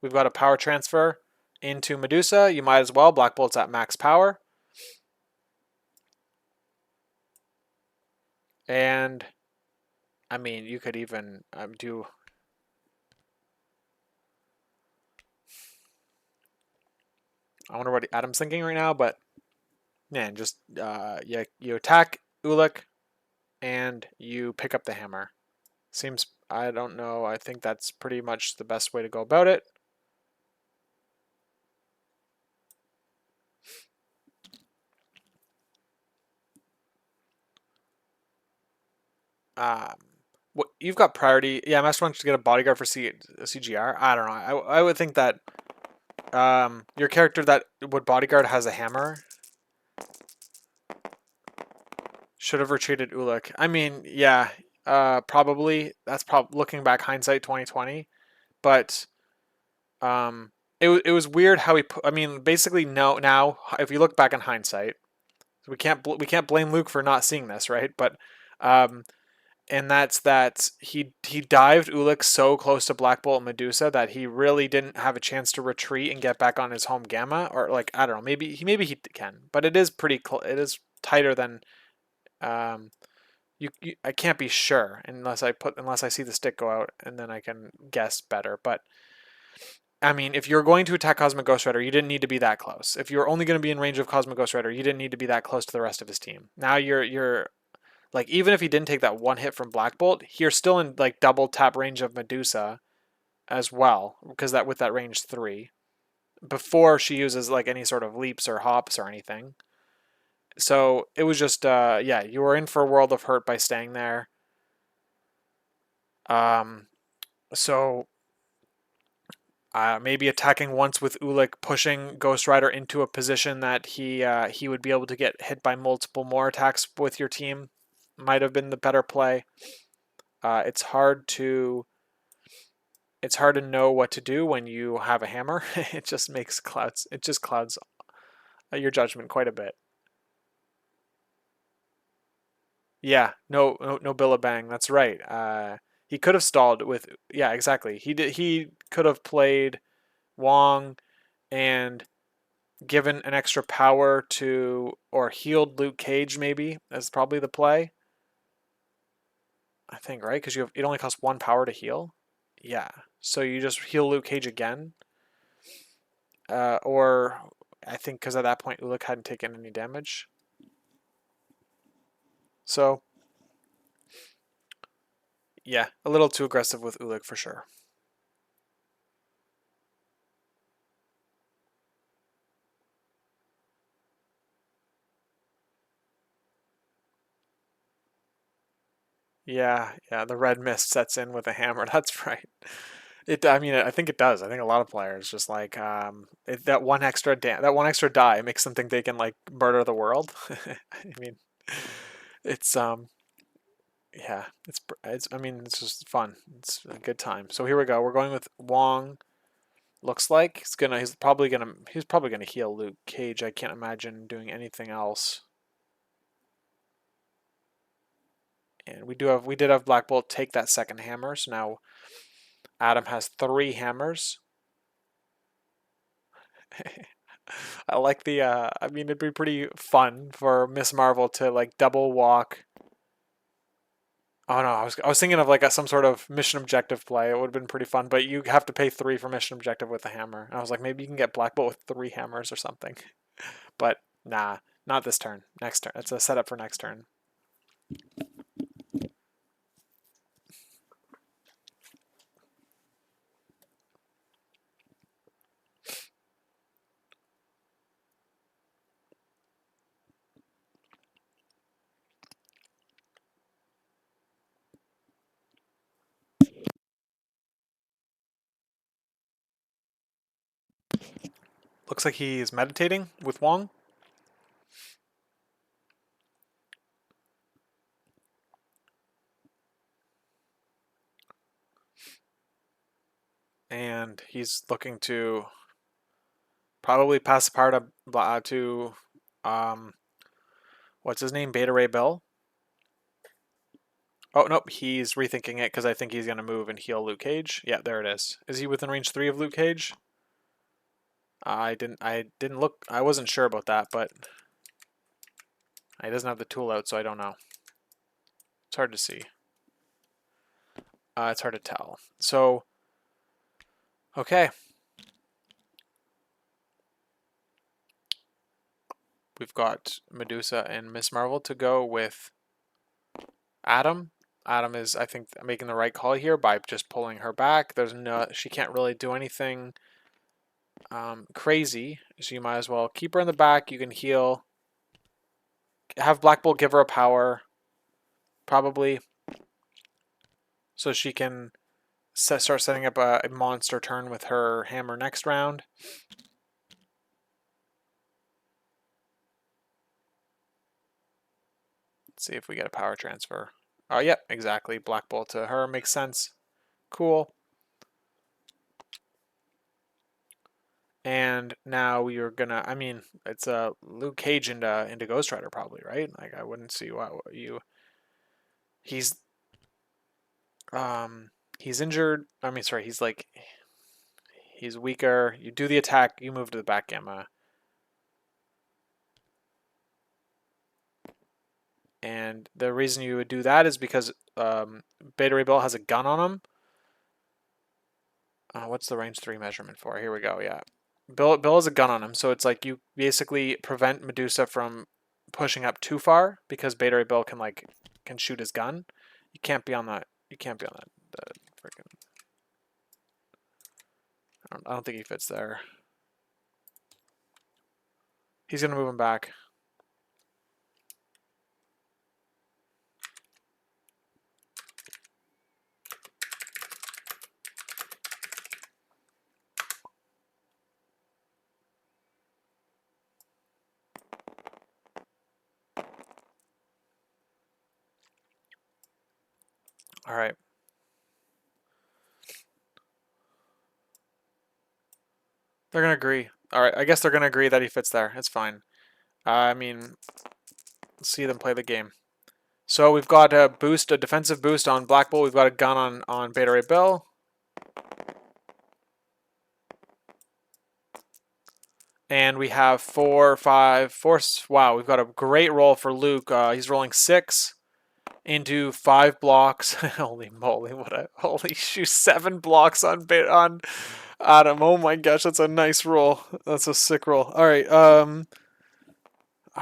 We've got a power transfer into Medusa. You might as well. Black Bolt's at max power. And, I mean, you could even do... I wonder what Adam's thinking right now, but man, just you attack Ulik and you pick up the hammer. Seems, I don't know, I think that's pretty much the best way to go about it. What you've got priority. Yeah, Master wants to get a bodyguard for CGR. I don't know. I would think that your character that would bodyguard has a hammer. Should have retreated Ulik. I mean, yeah, probably. That's looking back, hindsight 2020. But it was weird how he put. I mean, basically, no. Now, if you look back in hindsight, we can't blame Luke for not seeing this, right? But and that's that he dived Ulik so close to Black Bolt and Medusa that he really didn't have a chance to retreat and get back on his home gamma, or like I don't know, maybe he can, but it is pretty it is tighter than I can't be sure unless I see the stick go out and then I can guess better, but I mean, if you're going to attack Cosmic Ghost Rider, you didn't need to be that close. If you're only going to be in range of Cosmic Ghost Rider, you didn't need to be that close to the rest of his team. Now you're like, even if he didn't take that one hit from Black Bolt, you're still in like double tap range of Medusa as well, because that with that range 3 before she uses like any sort of leaps or hops or anything. So it was just yeah, you were in for a world of hurt by staying there. Um, so maybe attacking once with Ulik, pushing Ghost Rider into a position that he would be able to get hit by multiple more attacks with your team might have been the better play. It's hard to know what to do when you have a hammer. It just clouds your judgment quite a bit. Yeah, no Billabang. That's right. He could have stalled with, yeah, exactly. He could have played Wong and given an extra power to, or healed Luke Cage maybe. That's probably the play. I think, right? Because it only costs 1 power to heal. Yeah. So you just heal Luke Cage again. Or I think because at that point Ulik hadn't taken any damage. So yeah, a little too aggressive with Ulik for sure. Yeah, the red mist sets in with a hammer. That's right. I mean, I think it does. I think a lot of players just like that one extra die makes them think they can like murder the world. I mean, it's yeah, it's. I mean, it's just fun. It's a good time. So here we go. We're going with Wong. Looks like he's probably gonna heal Luke Cage. I can't imagine doing anything else. And we did have Black Bolt take that second hammer. So now Adam has 3 hammers. I like the I mean, it'd be pretty fun for Miss Marvel to like double walk. Oh no, I was thinking of like some sort of mission objective play. It would have been pretty fun, but you have to pay 3 for mission objective with a hammer. And I was like, maybe you can get Black Bolt with 3 hammers or something. But nah, not this turn. Next turn. It's a setup for next turn. Looks like he's meditating with Wong. And he's looking to probably pass the power to what's his name? Beta Ray Bill. Oh nope, he's rethinking it because I think he's gonna move and heal Luke Cage. Yeah, there it is. Is he within range 3 of Luke Cage? I didn't look. I wasn't sure about that, but he doesn't have the tool out, so I don't know. It's hard to see. It's hard to tell. So, okay. We've got Medusa and Miss Marvel to go with Adam. Adam is, I think, making the right call here by just pulling her back. She can't really do anything crazy, so you might as well keep her in the back. You can heal. Have Black Bolt give her a power, probably, so she can start setting up a monster turn with her hammer next round. Let's see if we get a power transfer. Oh, yeah, exactly. Black Bolt to her makes sense. Cool. And now you're gonna. I mean, it's a Luke Cage into Ghost Rider probably, right? Like I wouldn't see why you. He's he's injured. I mean, sorry. He's weaker. You do the attack. You move to the back gamma. And the reason you would do that is because Beta Ray Bill has a gun on him. What's the range 3 measurement for? Here we go, yeah. Bill has a gun on him, so it's like you basically prevent Medusa from pushing up too far because Beta Ray Bill can shoot his gun. You can't be on that. You can't be on that. Freaking. I don't think he fits there. He's gonna move him back. All right. They're gonna agree. All right. I guess they're gonna agree that he fits there. It's fine. I mean, let's see them play the game. So we've got a boost, a defensive boost on Black Bolt. We've got a gun on Beta Ray Bill. And we have 4, 5, 4. Wow, we've got a great roll for Luke. He's rolling 6 into 5 blocks. Holy moly, what a holy shoot! 7 blocks on Adam. Oh my gosh, that's a nice roll. That's a sick roll. All right. How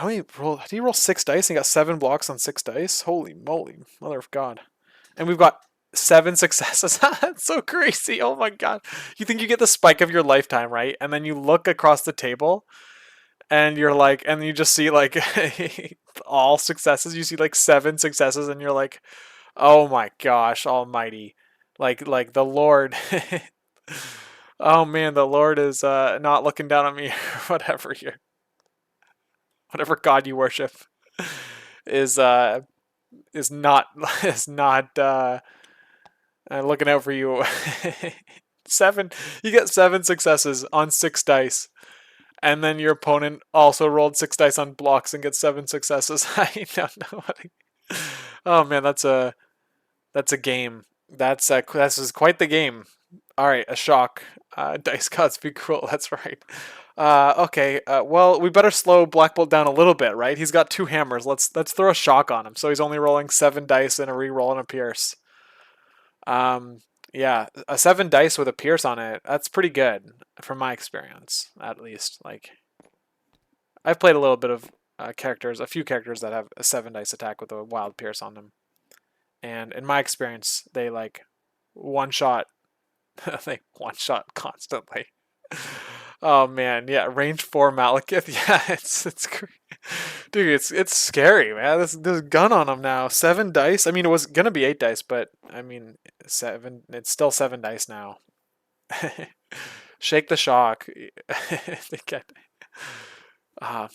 many roll? Did he roll 6 dice and got 7 blocks on 6 dice? Holy moly, mother of God! And we've got 7 successes. That's so crazy. Oh my God. You think you get the spike of your lifetime, right? And then you look across the table and you're like, and you just see like all successes. You see like 7 successes and you're like, oh my gosh, almighty. Like the Lord. Oh man, the Lord is not looking down on me or whatever God you worship is not is not looking out for you. 7, you get 7 successes on 6 dice, and then your opponent also rolled 6 dice on blocks and gets 7 successes. I don't know what. Oh man, that's a game. This is quite the game. All right, a shock. Dice gods be cruel. That's right. Okay. Well, we better slow Black Bolt down a little bit, right? He's got 2 hammers. Let's throw a shock on him. So he's only rolling 7 dice and a reroll and a pierce. Yeah, a 7 dice with a pierce on it. That's pretty good from my experience, at least. Like, I've played a little bit of a few characters that have a 7 dice attack with a wild pierce on them, and in my experience, they like one shot. They one shot constantly. Oh man, yeah, range 4 Malekith. Yeah, it's dude, it's scary, man. There's gun on him now. 7 dice. I mean, it was gonna be 8 dice, but I mean, 7. It's still 7 dice now. Shake the shock.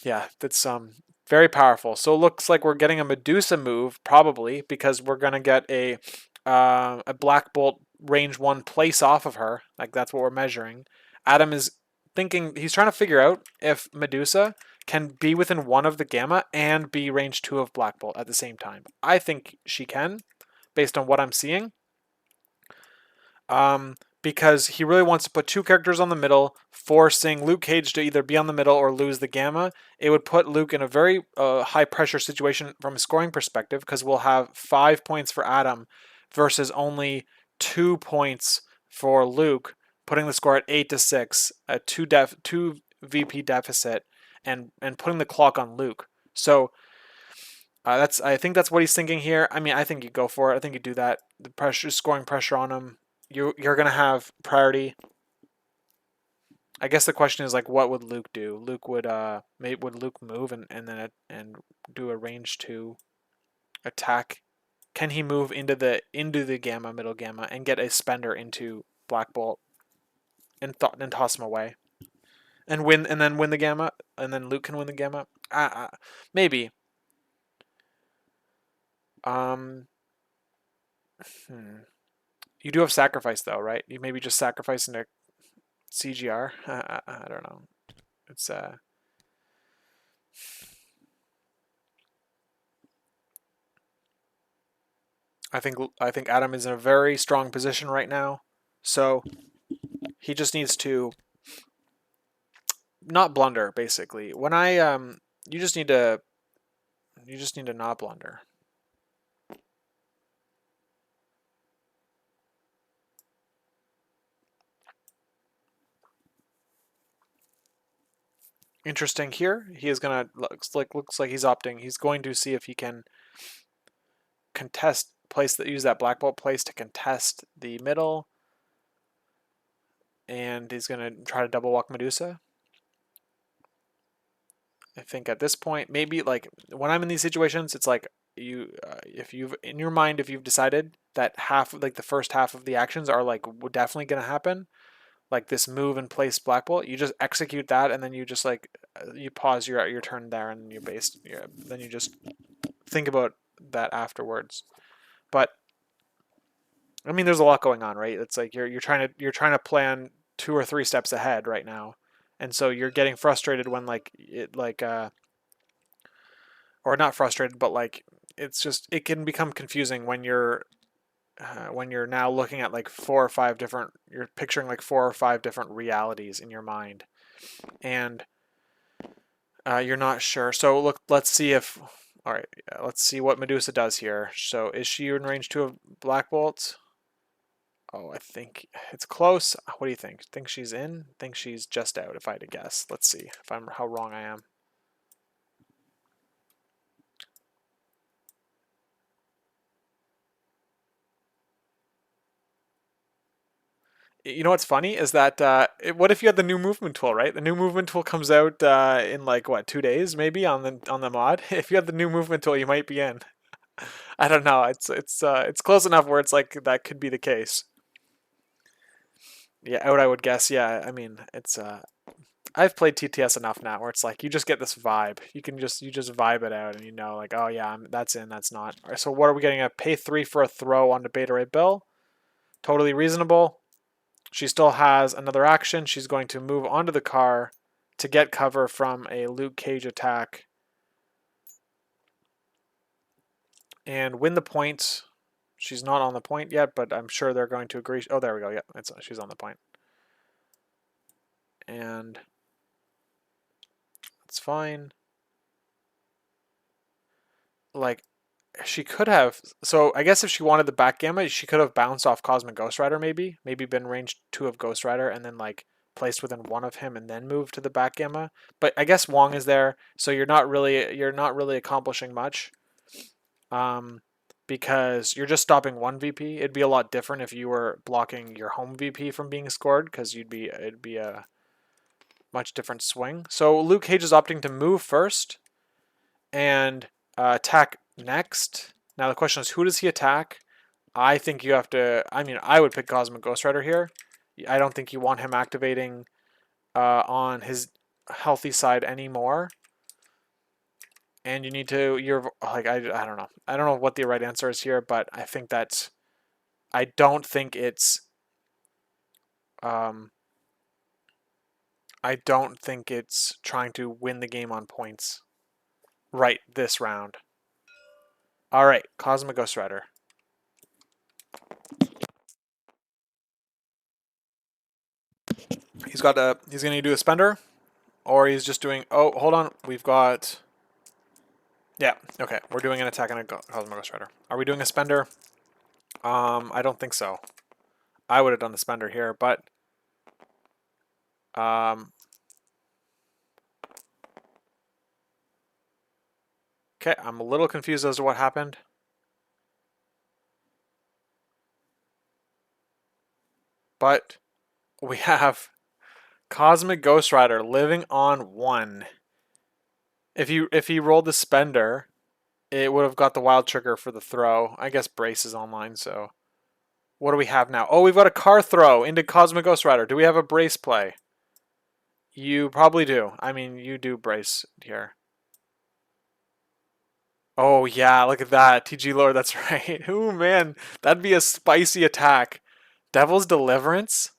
Yeah, that's very powerful. So it looks like we're getting a Medusa move probably because we're gonna get a Black Bolt range 1 place off of her. Like that's what we're measuring. Adam is thinking, he's trying to figure out if Medusa can be within 1 of the Gamma and be range 2 of Black Bolt at the same time. I think she can, based on what I'm seeing. Because he really wants to put 2 characters on the middle, forcing Luke Cage to either be on the middle or lose the Gamma. It would put Luke in a very high pressure situation from a scoring perspective, because we'll have 5 points for Adam versus only 2 points for Luke, putting the score at 8-6, a 2 VP deficit, and putting the clock on Luke. So I think that's what he's thinking here. I mean, I think you go for it. I think you do that. The pressure, scoring pressure on him. You're gonna have priority. I guess the question is like, what would Luke do? Luke would would Luke move and then do a range 2 attack? Can he move into the Gamma, middle Gamma, and get a spender into Black Bolt and toss him away and then win the Gamma, and then Luke can win the Gamma? Maybe. You do have sacrifice though, right? You maybe just sacrifice into CGR. I don't know. It's I think Adam is in a very strong position right now, so he just needs to not blunder. Basically, when you just need to not blunder. interesting here. He is gonna looks like he's opting. He's going to see if he can contest use that Black Bolt place to contest the middle, and he's gonna try to double walk Medusa. I think at this point, maybe like when I'm in these situations, it's like if you've in your mind, if you've decided that like the first half of the actions are like definitely gonna happen, like this move and place Black Bolt, you just execute that, and then you just like you pause your turn there, and then you just think about that afterwards. But I mean, there's a lot going on, right? It's like you're trying to plan 2 or 3 steps ahead right now, and so you're getting frustrated when or not frustrated, but like it's just it can become confusing when you're now looking at like 4 or 5 different you're picturing like 4 or 5 different realities in your mind, and you're not sure. So look, let's see if all right, let's see what Medusa does here. So is she in range 2 of Black Bolt? Oh, I think it's close. What do you think? Think she's in? Think she's just out, if I had to guess. Let's see if I'm how wrong I am. You know what's funny is that what if you had the new movement tool, right? The new movement tool comes out in like what 2 days maybe on the mod. If you had the new movement tool, you might be in. I don't know. It's close enough where it's like that could be the case. Yeah, out I would guess. Yeah, I mean it's I've played TTS enough now where it's like you just get this vibe. You just vibe it out, and you know like, oh yeah, that's in, that's not. All right, so what are we getting? A pay 3 for a throw on the Beta Ray Bill. Totally reasonable. She still has another action. She's going to move onto the car to get cover from a Luke Cage attack and win the point. She's not on the point yet, but I'm sure they're going to agree. Oh, there we go. Yeah, she's on the point. And that's fine. Like, she could have. So I guess if she wanted the back gamma, she could have bounced off Cosmic Ghost Rider, maybe been range 2 of Ghost Rider, and then like placed within 1 of him, and then moved to the back gamma. But I guess Wong is there, so you're not really accomplishing much, because you're just stopping 1 VP. It'd be a lot different if you were blocking your home VP from being scored, because it'd be a much different swing. So Luke Cage is opting to move first and attack next. Now the question is, who does he attack? I think you have to. I mean, I would pick Cosmic Ghost Rider here. I don't think you want him activating on his healthy side anymore. And you need to. You're like I don't know. I don't know what the right answer is here, but I think that's. I don't think it's. Um, I don't think it's trying to win the game on points. Right this round. All right, Cosmic Ghost Rider. He's gonna do a spender, or he's just doing. Oh, hold on. We've got. Yeah. Okay. We're doing an attack on a Cosmic Ghost Rider. Are we doing a spender? I don't think so. I would have done the spender here, but okay. I'm a little confused as to what happened. But we have Cosmic Ghost Rider living on 1. If he rolled the spender, it would have got the wild trigger for the throw. I guess Brace is online, so what do we have now? Oh, we've got a car throw into Cosmic Ghost Rider. Do we have a Brace play? You probably do. I mean, you do Brace here. Oh yeah, look at that. TG Lord, that's right. Oh man, that'd be a spicy attack. Devil's Deliverance?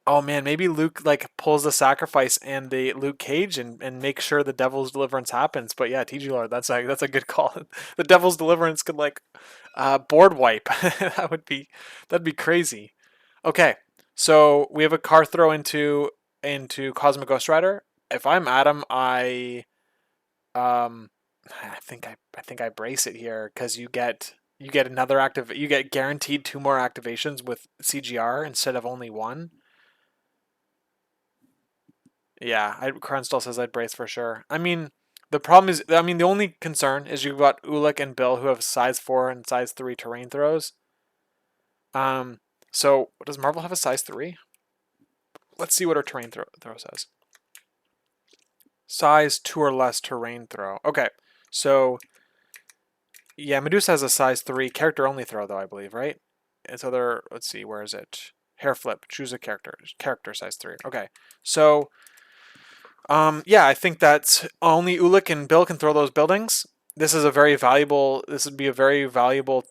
Oh man, maybe Luke like pulls the sacrifice and the Luke Cage and make sure the Devil's Deliverance happens. But yeah, TG Lord, that's a good call. The Devil's Deliverance could like board wipe. That'd be crazy. Okay, so we have a car throw into Cosmic Ghost Rider. If I'm Adam, um I think I brace it here because you get another you get guaranteed 2 more activations with CGR instead of only 1. Yeah, Krenstall says I'd brace for sure. I mean, the problem is, I mean, the only concern is you've got Ulik and Bill who have size 4 and size 3 terrain throws. So does Marvel have a size 3? Let's see what her terrain throw says. Size 2 or less terrain throw. Okay, so yeah, Medusa has a size 3 character only throw though, I believe, right? It's other, let's see, where is it? Hair flip, choose a character size 3. Okay, so yeah, I think that's only Ulik and Bill can throw those buildings. This is a very valuable, this would be a very valuable,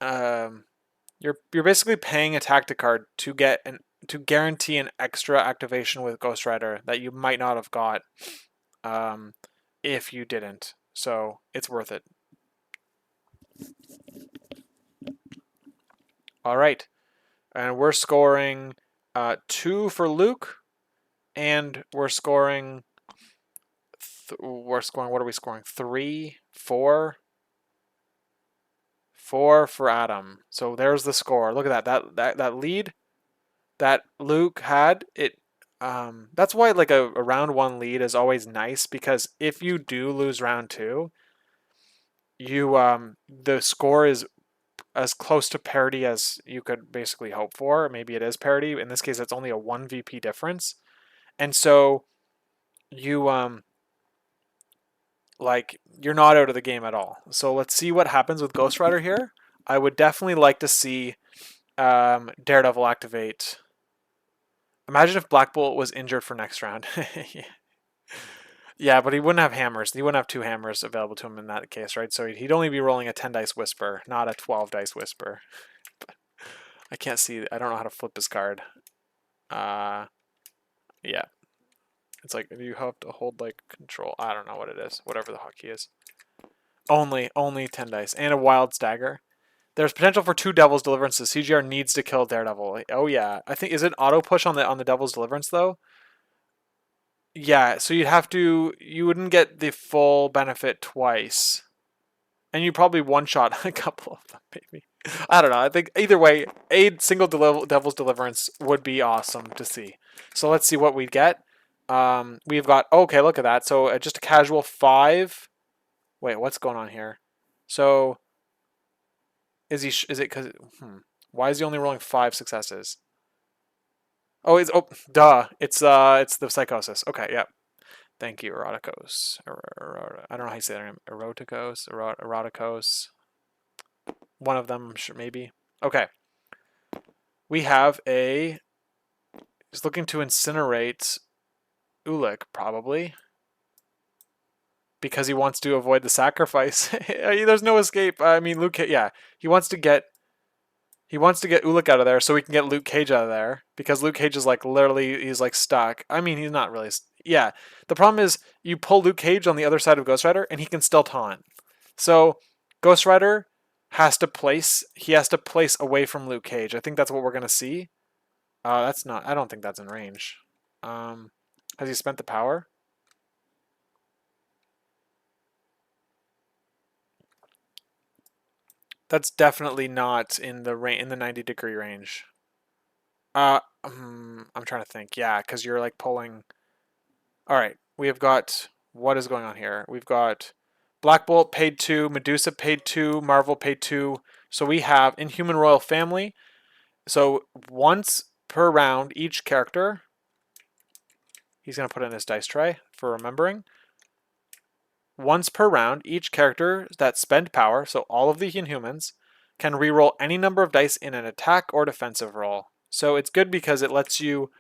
you're basically paying a tactic card to get to guarantee an extra activation with Ghost Rider that you might not have got if you didn't. So it's worth it. All right, and we're scoring 2 for Luke, and we're scoring. We're scoring. What are we scoring? 3, 4, 4 for Adam. So there's the score. Look at that lead that Luke had. That's why like a round 1 lead is always nice, because if you do lose round 2, the score is as close to parity as you could basically hope for. Maybe it is parity. In this case, it's only a 1 VP difference. And so you like you're not out of the game at all. So let's see what happens with Ghost Rider here. I would definitely like to see Daredevil activate. Imagine if Black Bolt was injured for next round. Yeah, but he wouldn't have hammers. He wouldn't have 2 hammers available to him in that case, right? So he'd only be rolling a 10 dice Whisper, not a 12 dice Whisper. I can't see. I don't know how to flip his card. Yeah. It's like you have to hold like control. I don't know what it is. Whatever the hotkey is. Only 10 dice and a wild stagger. There's potential for 2 Devil's Deliverances. CGR needs to kill Daredevil. Oh yeah. I think, is it auto push on the Devil's Deliverance though? Yeah, so you wouldn't get the full benefit twice. And you probably one-shot a couple of them, maybe. I don't know. I think either way, a single Devil's Deliverance would be awesome to see. So let's see what we get. We've got, okay, look at that. So just a casual 5. Wait, what's going on here? So is it because, why is he only rolling 5 successes? Oh, duh. It's the Psychosis. Okay, yeah. Thank you, Eroticos. I don't know how you say their name. Eroticos. One of them, sure, maybe. Okay. We have he's looking to incinerate Ulik, probably. Because he wants to avoid the sacrifice. There's no escape. I mean, yeah. He wants to get Ulik out of there so we can get Luke Cage out of there. Because Luke Cage is like, literally, he's like stuck. I mean, he's not really... Yeah. The problem is, you pull Luke Cage on the other side of Ghost Rider, and he can still taunt. So, Ghost Rider has to place away from Luke Cage. I think that's what we're going to see. That's not... I don't think that's in range. Has he spent the power? That's definitely not in the 90-degree range. I'm trying to think. Yeah, because you're like pulling. All right, we have got, what is going on here? We've got Black Bolt paid 2, Medusa paid 2, Marvel paid 2. So we have Inhuman Royal Family. So once per round, each character, he's going to put in his dice tray for remembering. Once per round, each character that spend power, so all of the Inhumans, can reroll any number of dice in an attack or defensive roll. So it's good because it lets you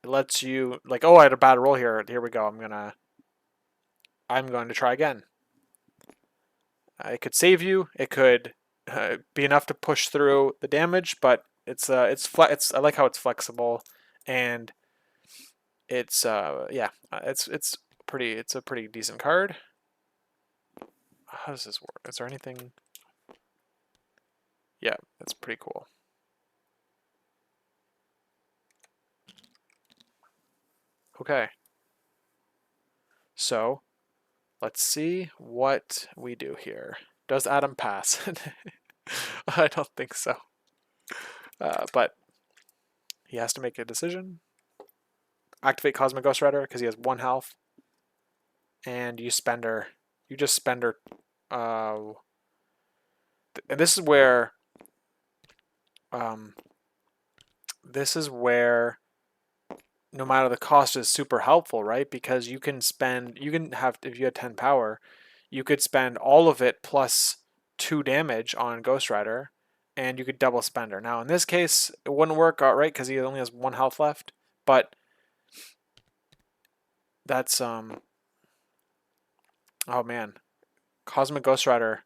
like, oh, I had a bad roll here. Here we go. I'm going to try again. It could save you. It could be enough to push through the damage, but it's I like how it's flexible, and it's it's a pretty decent card. How does this work? Is there anything? Yeah, that's pretty cool. Okay. So, let's see what we do here. Does Adam pass? I don't think so. But he has to make a decision. activate Cosmic Ghost Rider because he has 1 health. And you spend her. You just spend her. And this is where. This is where no matter the cost is super helpful, right? Because you can spend, you can have, if you had 10 power, you could spend all of it plus 2 damage on Ghost Rider, and you could double spend her. Now, in this case, it wouldn't work out right because he only has 1 health left, but that's, oh man, Cosmic Ghost Rider,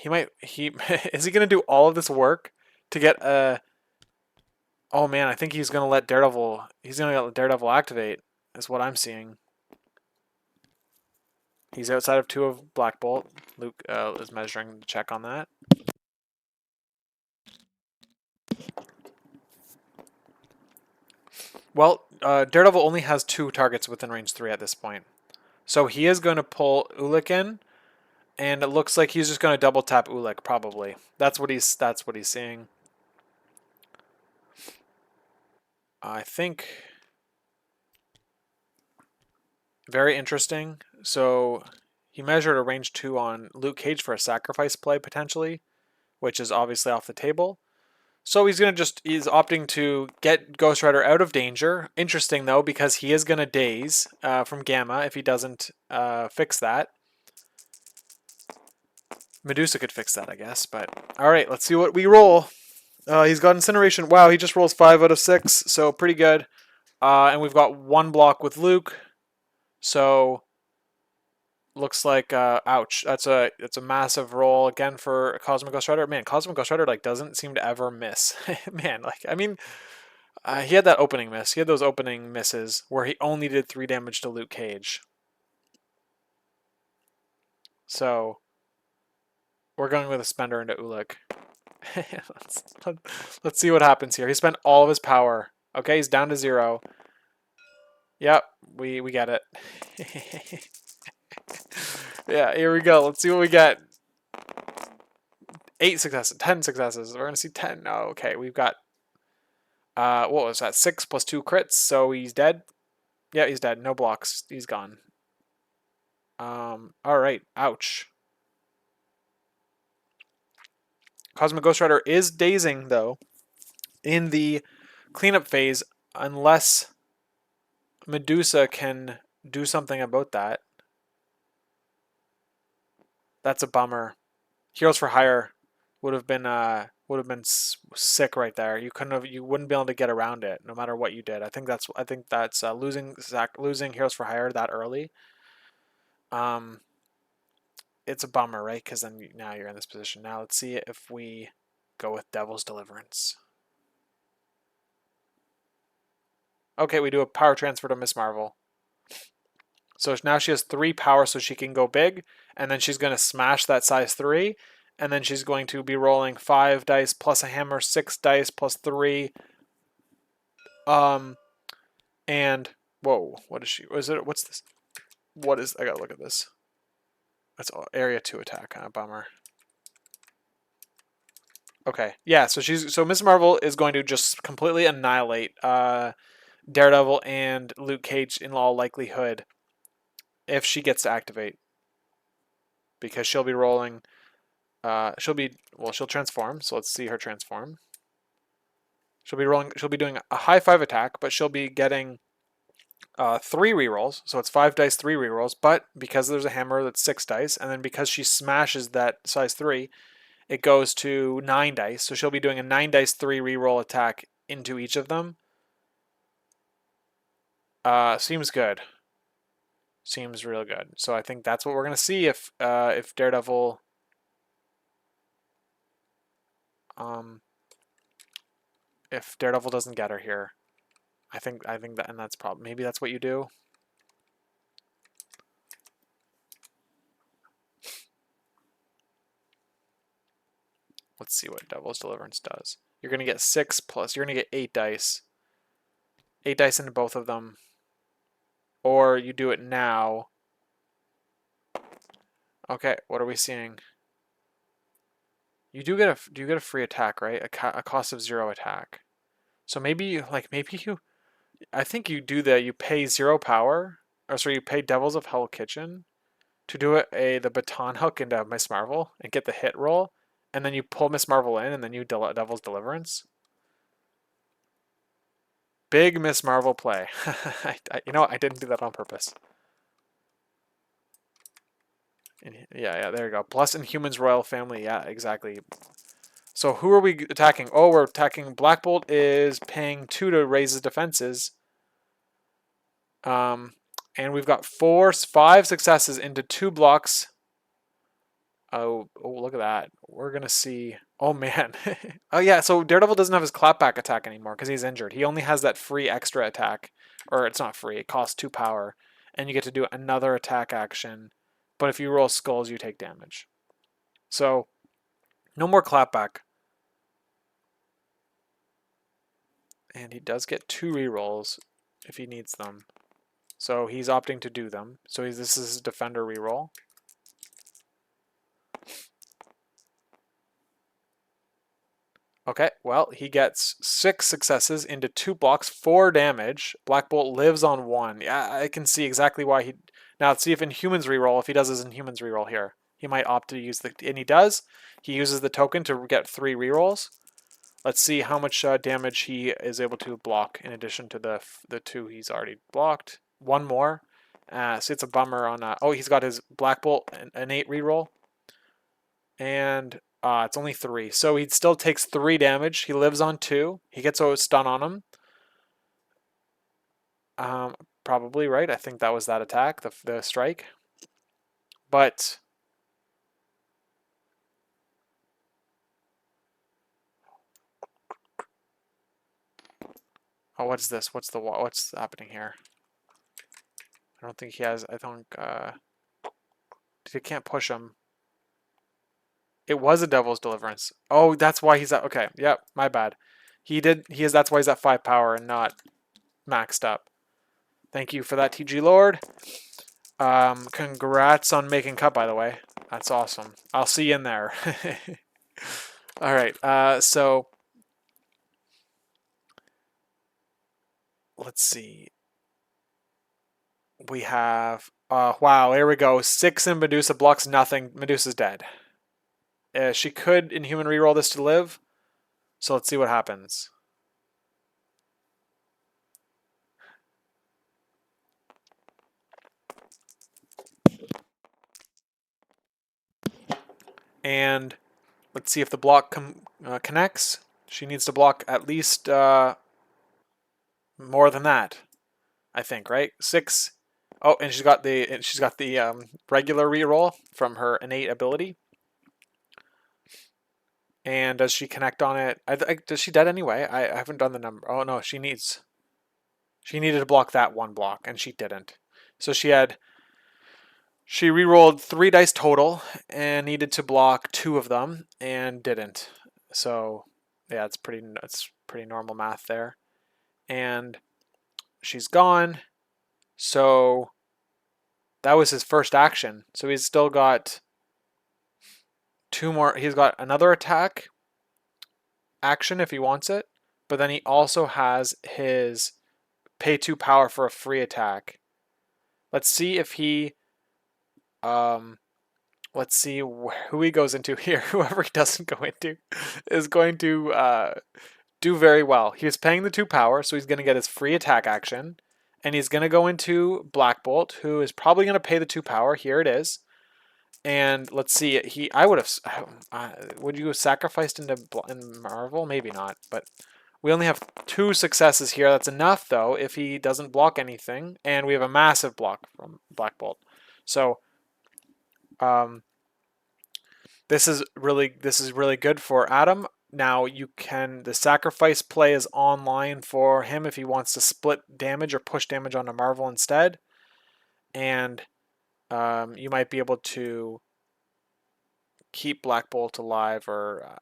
is he going to do all of this work to get a, oh man, I think he's going to let Daredevil activate, is what I'm seeing. He's outside of 2 of Black Bolt. Luke is measuring the check on that. Well, Daredevil only has 2 targets within range 3 at this point. So he is going to pull Ulik in, and it looks like he's just going to double tap Ulik, probably. That's what he's seeing. I think very interesting. So he measured a range 2 on Luke Cage for a sacrifice play, potentially, which is obviously off the table. So he's opting to get Ghost Rider out of danger. Interesting though, because he is gonna daze from Gamma if he doesn't fix that. Medusa could fix that, I guess. But all right, let's see what we roll. He's got Incineration. Wow, he just rolls 5 out of 6, so pretty good. And we've got 1 block with Luke. So looks like ouch. That's a massive roll again for Cosmic Ghost Rider. Man, Cosmic Ghost Rider like doesn't seem to ever miss. Man, like I mean. He had that opening miss. He had those opening misses where he only did 3 damage to Luke Cage. So we're going with a spender into Ulik. let's see what happens here. He spent all of his power. Okay, he's down to 0. Yep, we get it. Yeah, here we go. Let's see what we get. 8 successes, 10 successes. We're gonna see 10. Oh, okay, we've got what was that? 6 plus 2 crits, so he's dead. Yeah, he's dead. No blocks. He's gone. All right. Ouch. Cosmic Ghost Rider is dazing, though, in the cleanup phase, unless Medusa can do something about that. That's a bummer. Heroes for Hire would have been sick right there. You wouldn't be able to get around it no matter what you did. I think that's losing Heroes for Hire that early. It's a bummer, right? Because then now you're in this position. Now let's see if we go with Devil's Deliverance. Okay, we do a power transfer to Miss Marvel. So now she has 3 power, so she can go big, and then she's going to smash that size 3, and then she's going to be rolling 5 dice plus a hammer, 6 dice plus 3. And whoa, what is she? What's this? What is? I gotta look at this. That's area 2 attack. Kind of bummer. Okay, yeah. So Miss Marvel is going to just completely annihilate Daredevil and Luke Cage in all likelihood if she gets to activate, because she'll be rolling. She'll transform. So let's see her transform. She'll be doing a high 5 attack, but she'll be getting 3 rerolls. So it's 5 dice, 3 rerolls. But because there's a hammer, that's 6 dice, and then because she smashes that size 3, it goes to 9 dice. So she'll be doing a 9 dice 3 reroll attack into each of them. Seems good. Seems real good. So I think that's what we're gonna see if Daredevil if Daredevil doesn't get her here. I think that, and that's probably, maybe that's what you do. Let's see what Devil's Deliverance does. You're gonna get 6 plus. You're gonna get 8 dice. 8 dice into both of them. Or you do it now. Okay, what are we seeing? You do get a free attack, right? A cost of 0 attack. So maybe you, I think you do that. You pay 0 power, or sorry, you pay Devils of Hell Kitchen to do the baton hook into Miss Marvel and get the hit roll, and then you pull Miss Marvel in, and then you Devil's Deliverance. Big Miss Marvel play. You know what? I didn't do that on purpose. Yeah, there you go. Plus Inhumans Royal Family. Yeah, exactly. So who are we attacking? Oh, we're attacking. Black Bolt is paying 2 to raise his defenses. And we've got 5 successes into 2 blocks. Oh, look at that. We're going to see. Oh, man. Oh, yeah. So Daredevil doesn't have his clapback attack anymore because he's injured. He only has that free extra attack. Or it's not free. It costs 2 power. And you get to do another attack action. But if you roll skulls, you take damage. So no more clapback. And he does get 2 rerolls if he needs them. So he's opting to do them. So this is his defender reroll. Okay, well, he gets 6 successes into 2 blocks, 4 damage. Black Bolt lives on 1. Yeah, I can see exactly why he... Now, let's see if Inhumans reroll, if he does his Inhumans reroll here. He might opt to use the... And he does. He uses the token to get 3 rerolls. Let's see how much damage he is able to block in addition to the 2 he's already blocked. 1 more. So it's a bummer on... oh, he's got his Black Bolt, an 8 reroll. And... it's only 3. So he still takes 3 damage. He lives on 2. He gets a stun on him. Probably, right? I think that was that attack, the strike. But... oh, what's this? What's happening here? I don't think he has... I think... he can't push him. It was a Devil's Deliverance. Oh, that's why he's at... Okay, yep, my bad. That's why he's at 5 power and not maxed up. Thank you for that, TG Lord. Congrats on making cut, by the way. That's awesome. I'll see you in there. All right, so... let's see. We have... wow, here we go. 6 in Medusa blocks nothing. Medusa's dead. She could Inhuman reroll this to live. So let's see what happens. And let's see if the block connects. She needs to block at least more than that, I think, right? 6. Oh, and she's got the regular reroll from her innate ability. And does she connect on it? Does she dead anyway? I haven't done the number. Oh no, she needed to block that 1 block, and she didn't. So she rerolled 3 dice total and needed to block 2 of them and didn't. So yeah, it's pretty normal math there. And she's gone. So that was his first action. So he's still got 2 more. He's got another attack action if he wants it, but then he also has his pay 2 power for a free attack. Let's see if he let's see who he goes into here. Whoever he doesn't go into is going to do very well. He was paying the 2 power, so he's going to get his free attack action, and he's going to go into Black Bolt, who is probably going to pay the 2 power. Here it is. And let's see, I would have, would you have sacrificed in Marvel? Maybe not, but we only have 2 successes here. That's enough, though, if he doesn't block anything, and we have a massive block from Black Bolt. So, this is really good for Adam. Now the sacrifice play is online for him if he wants to split damage or push damage onto Marvel instead, and you might be able to keep Black Bolt alive, or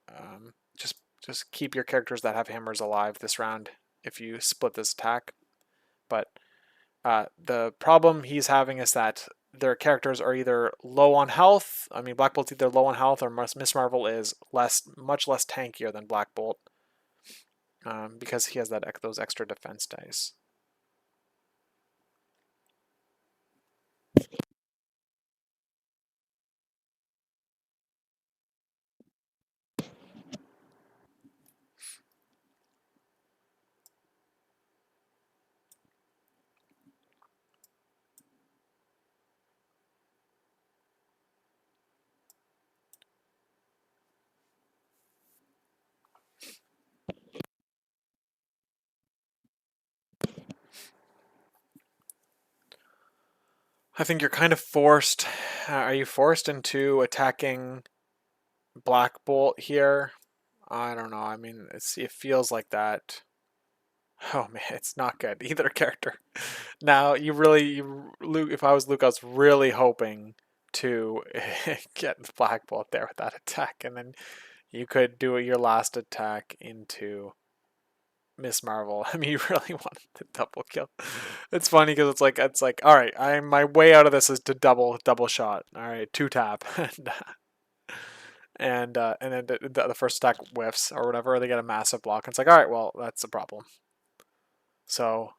just keep your characters that have hammers alive this round if you split this attack. But the problem he's having is that their characters are either low on health. I mean, Black Bolt's either low on health, or Miss Marvel is much less tankier than Black Bolt. because he has those extra defense dice. I think you're kind of forced. Are you forced into attacking Black Bolt here? I don't know. I mean, it feels like that. Oh man, it's not good. Either character. Now, Luke, if I was Luke, I was really hoping to get the Black Bolt there with that attack, and then you could do your last attack into Miss Marvel. I mean, you really wanted the double kill. It's funny because it's like, all right, my way out of this is to double shot. All right, 2-tap, and then the first attack whiffs or whatever. They get a massive block. It's like, all right, well, that's a problem. So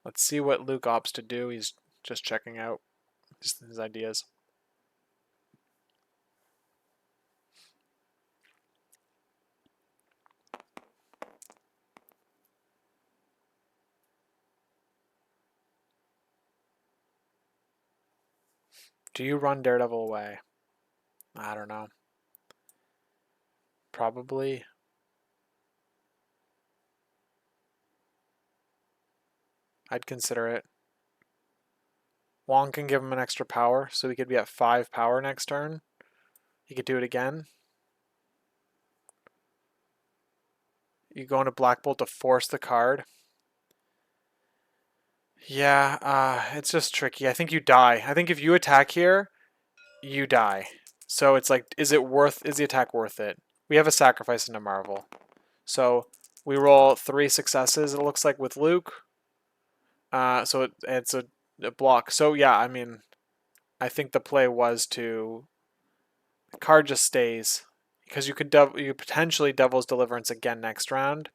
let's see what Luke opts to do. He's just checking out his ideas. Do you run Daredevil away? I don't know. Probably. I'd consider it. Wong can give him an extra power, so he could be at 5 power next turn. He could do it again. You go into Black Bolt to force the card. Yeah, it's just tricky. I think you die. I think if you attack here, you die. So it's like, is the attack worth it? We have a sacrifice into Marvel. So we roll 3 successes, it looks like, with Luke. So it's a block. So yeah, I mean, I think the play was the card just stays. Because you potentially Devil's Deliverance again next round.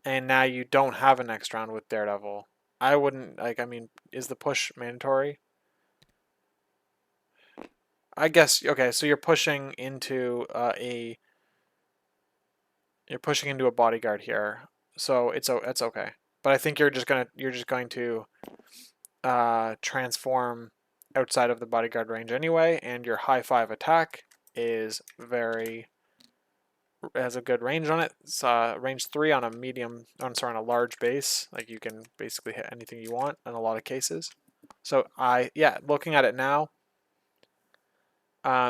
And now you don't have a next round with Daredevil. I wouldn't, I mean, is the push mandatory? I guess, okay, so you're pushing into a bodyguard here. So it's okay. But I think you're just going to transform outside of the bodyguard range anyway, and your high 5 attack has a good range on it. It's range 3 on on a large base. Like, you can basically hit anything you want in a lot of cases. So looking at it now,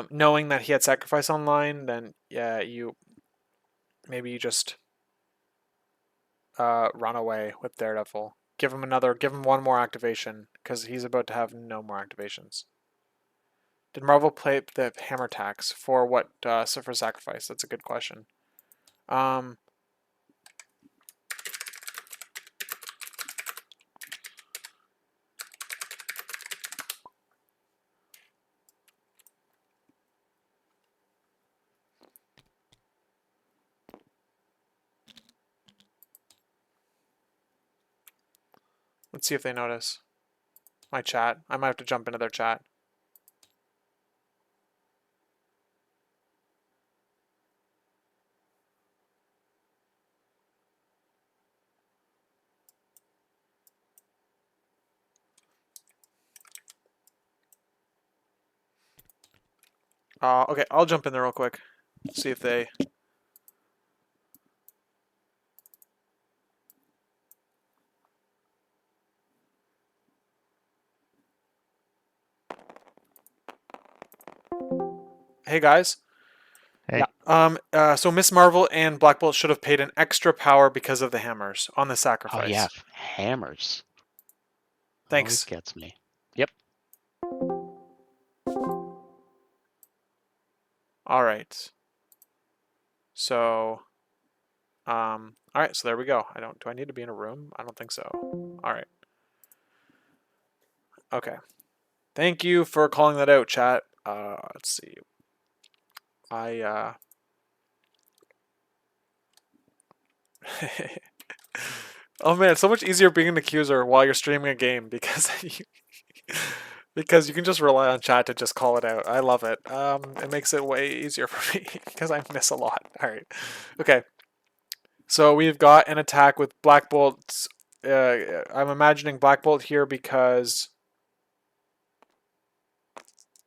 knowing that he had sacrifice online, then yeah, maybe you just run away with Daredevil. Give him one more activation, because he's about to have no more activations. Did Marvel play the hammer tax for what? For sacrifice? That's a good question. Let's see if they notice my chat. I might have to jump into their chat. Okay, I'll jump in there real quick. See if they... Hey guys. Hey. So Miss Marvel and Black Bolt should have paid an extra power because of the hammers on the sacrifice. Oh yeah, hammers. Thanks. Always gets me. Yep. All right. So, all right. So there we go. Do I need to be in a room? I don't think so. All right. Okay. Thank you for calling that out, chat. Let's see. Oh man, it's so much easier being an accuser while you're streaming a game because because you can just rely on chat to just call it out. I love it. It makes it way easier for me because I miss a lot. All right. Okay. So we've got an attack with Black Bolt's. I'm imagining Black Bolt here because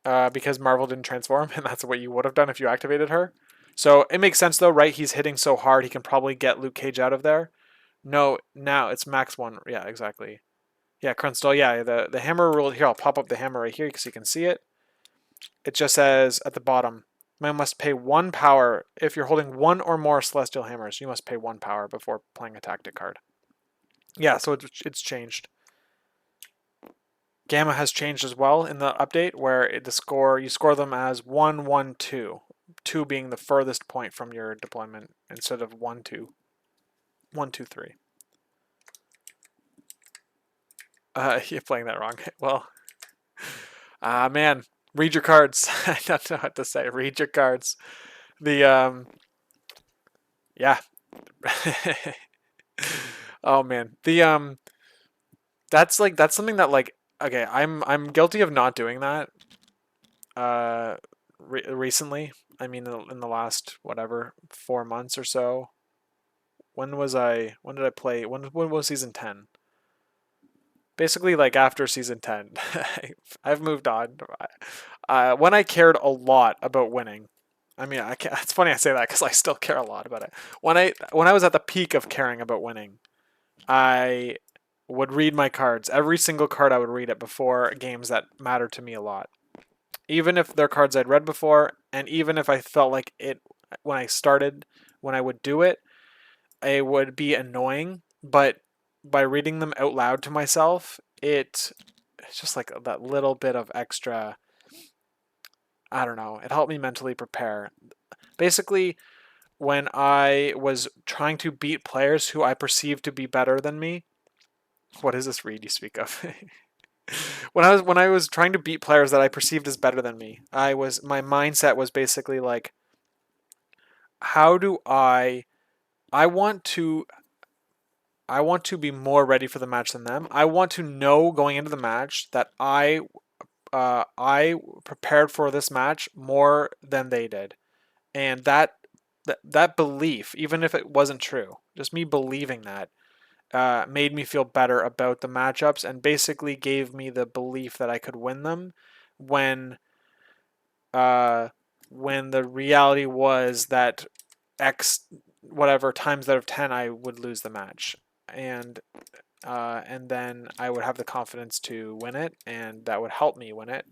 Marvel didn't transform, and that's what you would have done if you activated her. So it makes sense though, right? He's hitting so hard he can probably get Luke Cage out of there. No, now it's max 1. Yeah, exactly. Yeah, Krunstall, yeah, the hammer rule here, I'll pop up the hammer right here because you can see it. It just says at the bottom, man must pay 1 power. If you're holding 1 or more Celestial Hammers, you must pay 1 power before playing a tactic card. Yeah, so it's changed. Gamma has changed as well in the update, where you score them as 1, 1, 2. 2 being the furthest point from your deployment instead of 1, 2. 1, 2, 3. You're playing that wrong. Well, man, read your cards. I don't know what to say. Read your cards. The yeah. Oh man, that's something that like okay, I'm guilty of not doing that. Recently, I mean, in the last whatever 4 months or so. When did I play? When was season 10? Basically, like after season 10, I've moved on. When I cared a lot about winning, I mean, it's funny I say that because I still care a lot about it. When I was at the peak of caring about winning, I would read my cards. Every single card I would read it before games that mattered to me a lot. Even if they're cards I'd read before, and even if I felt like it when I would do it, it would be annoying. But by reading them out loud to myself, it's just like that little bit of extra. I don't know. It helped me mentally prepare. Basically, when I was trying to beat players who I perceived to be better than me, what is this read you speak of? When I was trying to beat players that I perceived as better than me, my mindset was basically like, how do I want to be more ready for the match than them. I want to know going into the match that I prepared for this match more than they did, and that belief, even if it wasn't true, just me believing that, made me feel better about the matchups and basically gave me the belief that I could win them when uh, when the reality was that X whatever times out of 10 I would lose the match. And then I would have the confidence to win it, and that would help me win it.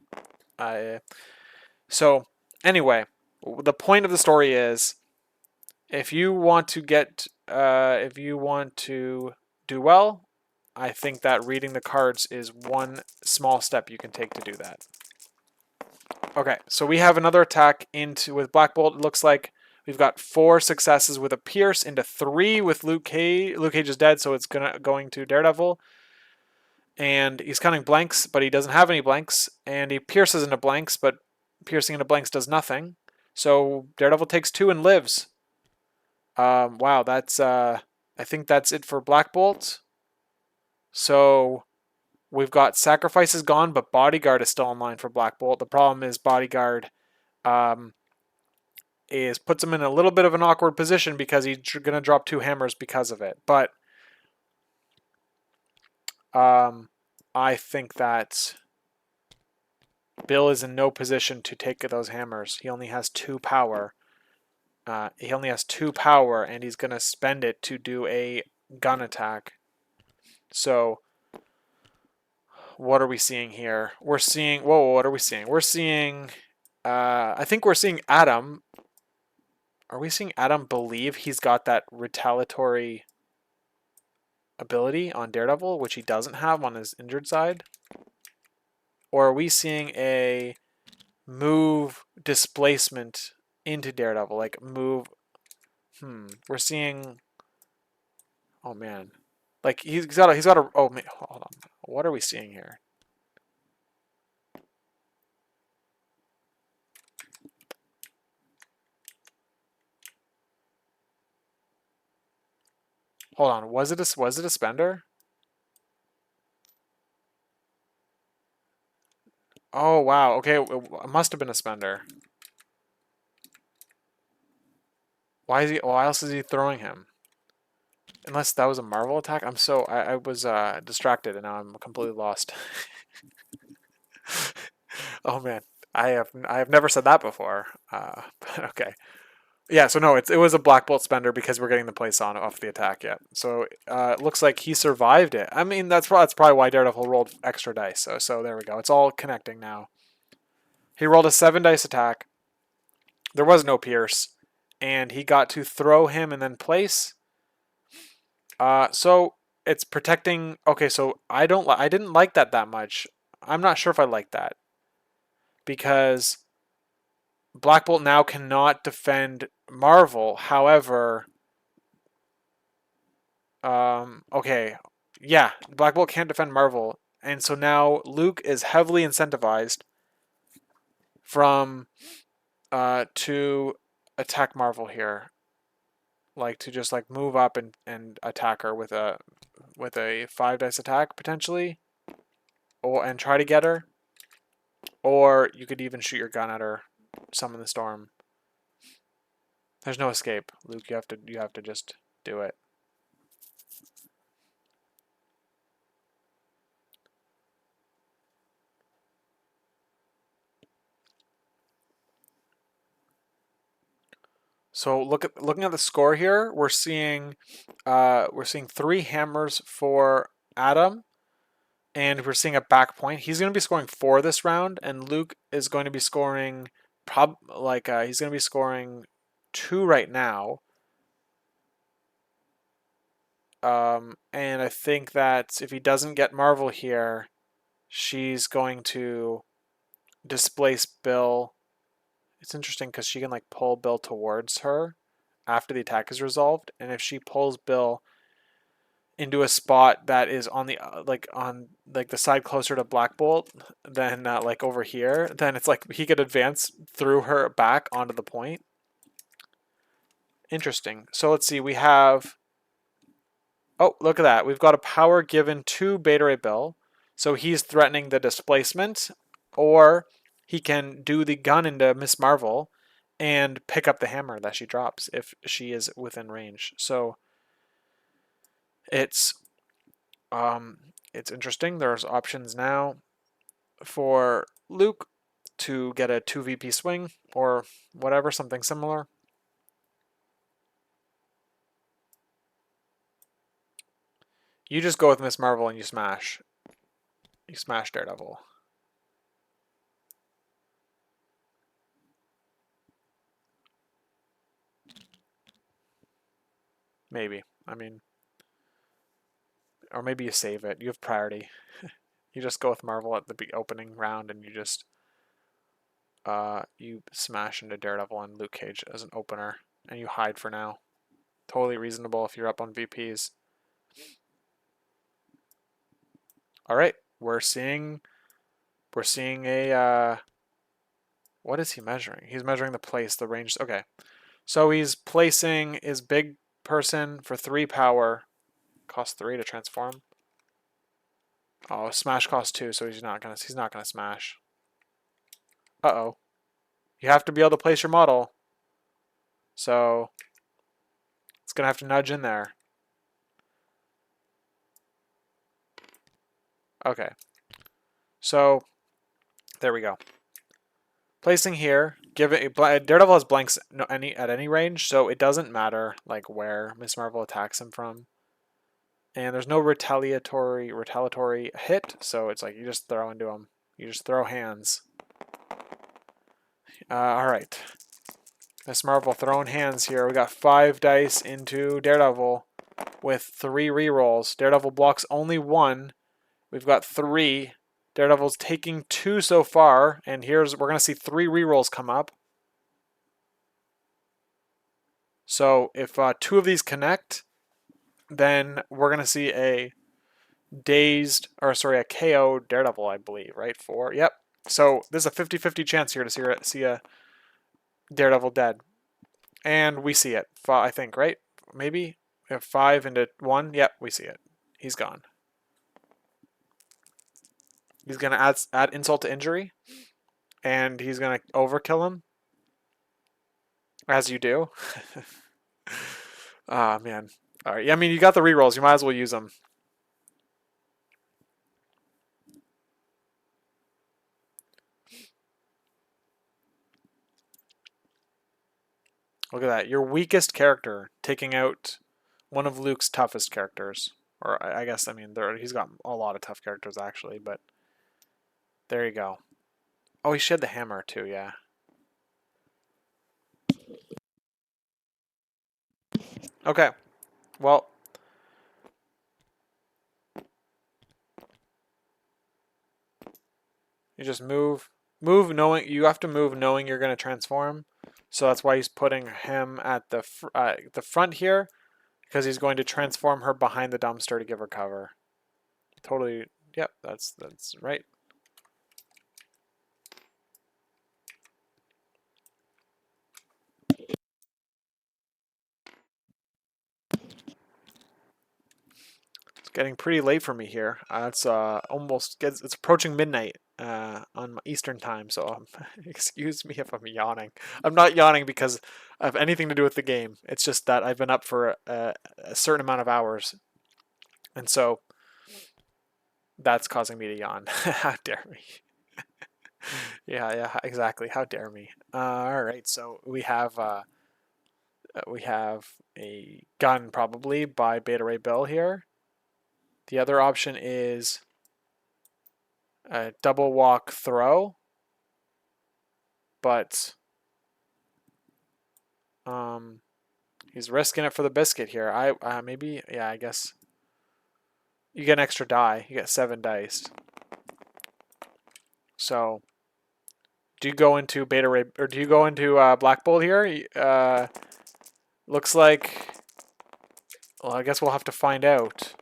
So anyway, the point of the story is, if you want to do well, I think that reading the cards is one small step you can take to do that. Okay, so we have another attack with Black Bolt. It looks like we've got 4 successes with a pierce into 3 with Luke Cage. Luke Cage is dead, so it's going to Daredevil. And he's counting blanks, but he doesn't have any blanks. And he pierces into blanks, but piercing into blanks does nothing. So Daredevil takes 2 and lives. Wow, that's I think that's it for Black Bolt. So we've got Sacrifice is gone, but Bodyguard is still online for Black Bolt. The problem is Bodyguard puts him in a little bit of an awkward position because he's going to drop 2 hammers because of it. But I think that Bill is in no position to take those hammers. He only has 2 power. And he's going to spend it to do a gun attack. So what are we seeing here? We're seeing... Whoa, what are we seeing? We're seeing... I think we're seeing Adam... Are we seeing Adam believe he's got that retaliatory ability on Daredevil, which he doesn't have on his injured side? Or are we seeing a move displacement into Daredevil? Like move... We're seeing... Oh, man. Like, he's got a... Oh, man, hold on. What are we seeing here? Hold on, was it a spender? Oh wow, okay, it must have been a spender. Why else is he throwing him? Unless that was a Marvel attack? I was distracted and now I'm completely lost. Oh man, I have never said that before. But okay. Yeah, so no, it was a Black Bolt spender because we're getting the place on off the attack yet. So it looks like he survived it. I mean, that's probably why Daredevil rolled extra dice. So there we go. It's all connecting now. He rolled a 7 dice attack. There was no pierce, and he got to throw him and then place. So it's protecting. Okay, so I didn't like that much. I'm not sure if I like that because Black Bolt now cannot defend Marvel. However, okay, yeah, Black Bolt can't defend Marvel, and so now Luke is heavily incentivized from to attack Marvel here, like to just like move up and attack her with a 5 dice attack potentially, or and try to get her, or you could even shoot your gun at her, summon the storm. There's no escape, Luke. You have to just do it. So looking at the score here, we're seeing 3 hammers for Adam, and we're seeing a back point. He's going to be scoring 4 this round, and Luke is going to be scoring he's going to be scoring 2 right now. And I think that if he doesn't get Marvel here, she's going to displace Bill. It's interesting because she can like pull Bill towards her after the attack is resolved, and if she pulls Bill into a spot that is on the on the side closer to Black Bolt than like over here, then it's like he could advance through her back onto the point. Interesting. So let's see. We have. Oh, look at that. We've got a power given to Beta Ray Bill, so he's threatening the displacement, or he can do the gun into Miss Marvel and pick up the hammer that she drops if she is within range. So it's it's interesting. There's options now for Luke to get a 2 VP swing or whatever, something similar. You just go with Miss Marvel and you smash. You smash Daredevil. Maybe. I mean, or maybe you save it. You have priority. You just go with Marvel at the opening round and you just you smash into Daredevil and Luke Cage as an opener and you hide for now. Totally reasonable if you're up on VPs. All right, we're seeing a what is he measuring? He's measuring the place, the range. Okay, so he's placing his big person for 3 power. Costs 3 to transform. Oh, smash costs 2, so he's not gonna smash. Uh-oh. You have to be able to place your model. So it's gonna have to nudge in there. Okay. So there we go. Placing here, Daredevil has blanks at any range, so it doesn't matter like where Miss Marvel attacks him from. And there's no retaliatory hit, so it's like you just throw into him. You just throw hands. All right. Miss Marvel throwing hands here. We got 5 dice into Daredevil with 3 rerolls. Daredevil blocks only 1. We've got 3. Daredevil's taking 2 so far, and we're gonna see 3 rerolls come up. So if 2 of these connect, then we're gonna see a KO Daredevil, I believe, right? 4. Yep. So there's a 50-50 chance here to see a Daredevil dead. And we see it, I think, right? Maybe? We have 5 into 1. Yep, we see it. He's gone. He's going to add insult to injury. And he's going to overkill him. As you do. Ah, man. All right. Yeah, I mean, you got the rerolls. You might as well use them. Look at that. Your weakest character taking out one of Luke's toughest characters. Or I guess, I mean, he's got a lot of tough characters, actually. But there you go. Oh, he shed the hammer, too, yeah. Okay. Well, you just move knowing you have to move knowing you're going to transform. So that's why he's putting him at the front here, because he's going to transform her behind the dumpster to give her cover. Totally. Yep, that's right. It's getting pretty late for me here. It's it's approaching midnight on Eastern time, so excuse me if I'm yawning. I'm not yawning because of anything to do with the game. It's just that I've been up for a certain amount of hours, and so that's causing me to yawn. How dare me? Yeah, exactly. How dare me? All right, so we have a gun probably by Beta Ray Bill here. The other option is a double walk throw, but he's risking it for the biscuit here. Maybe, yeah, I guess you get an extra die. You get 7 dice. So do you go into Beta Ray, or do you go into Black Bolt here? Looks like, well, I guess we'll have to find out.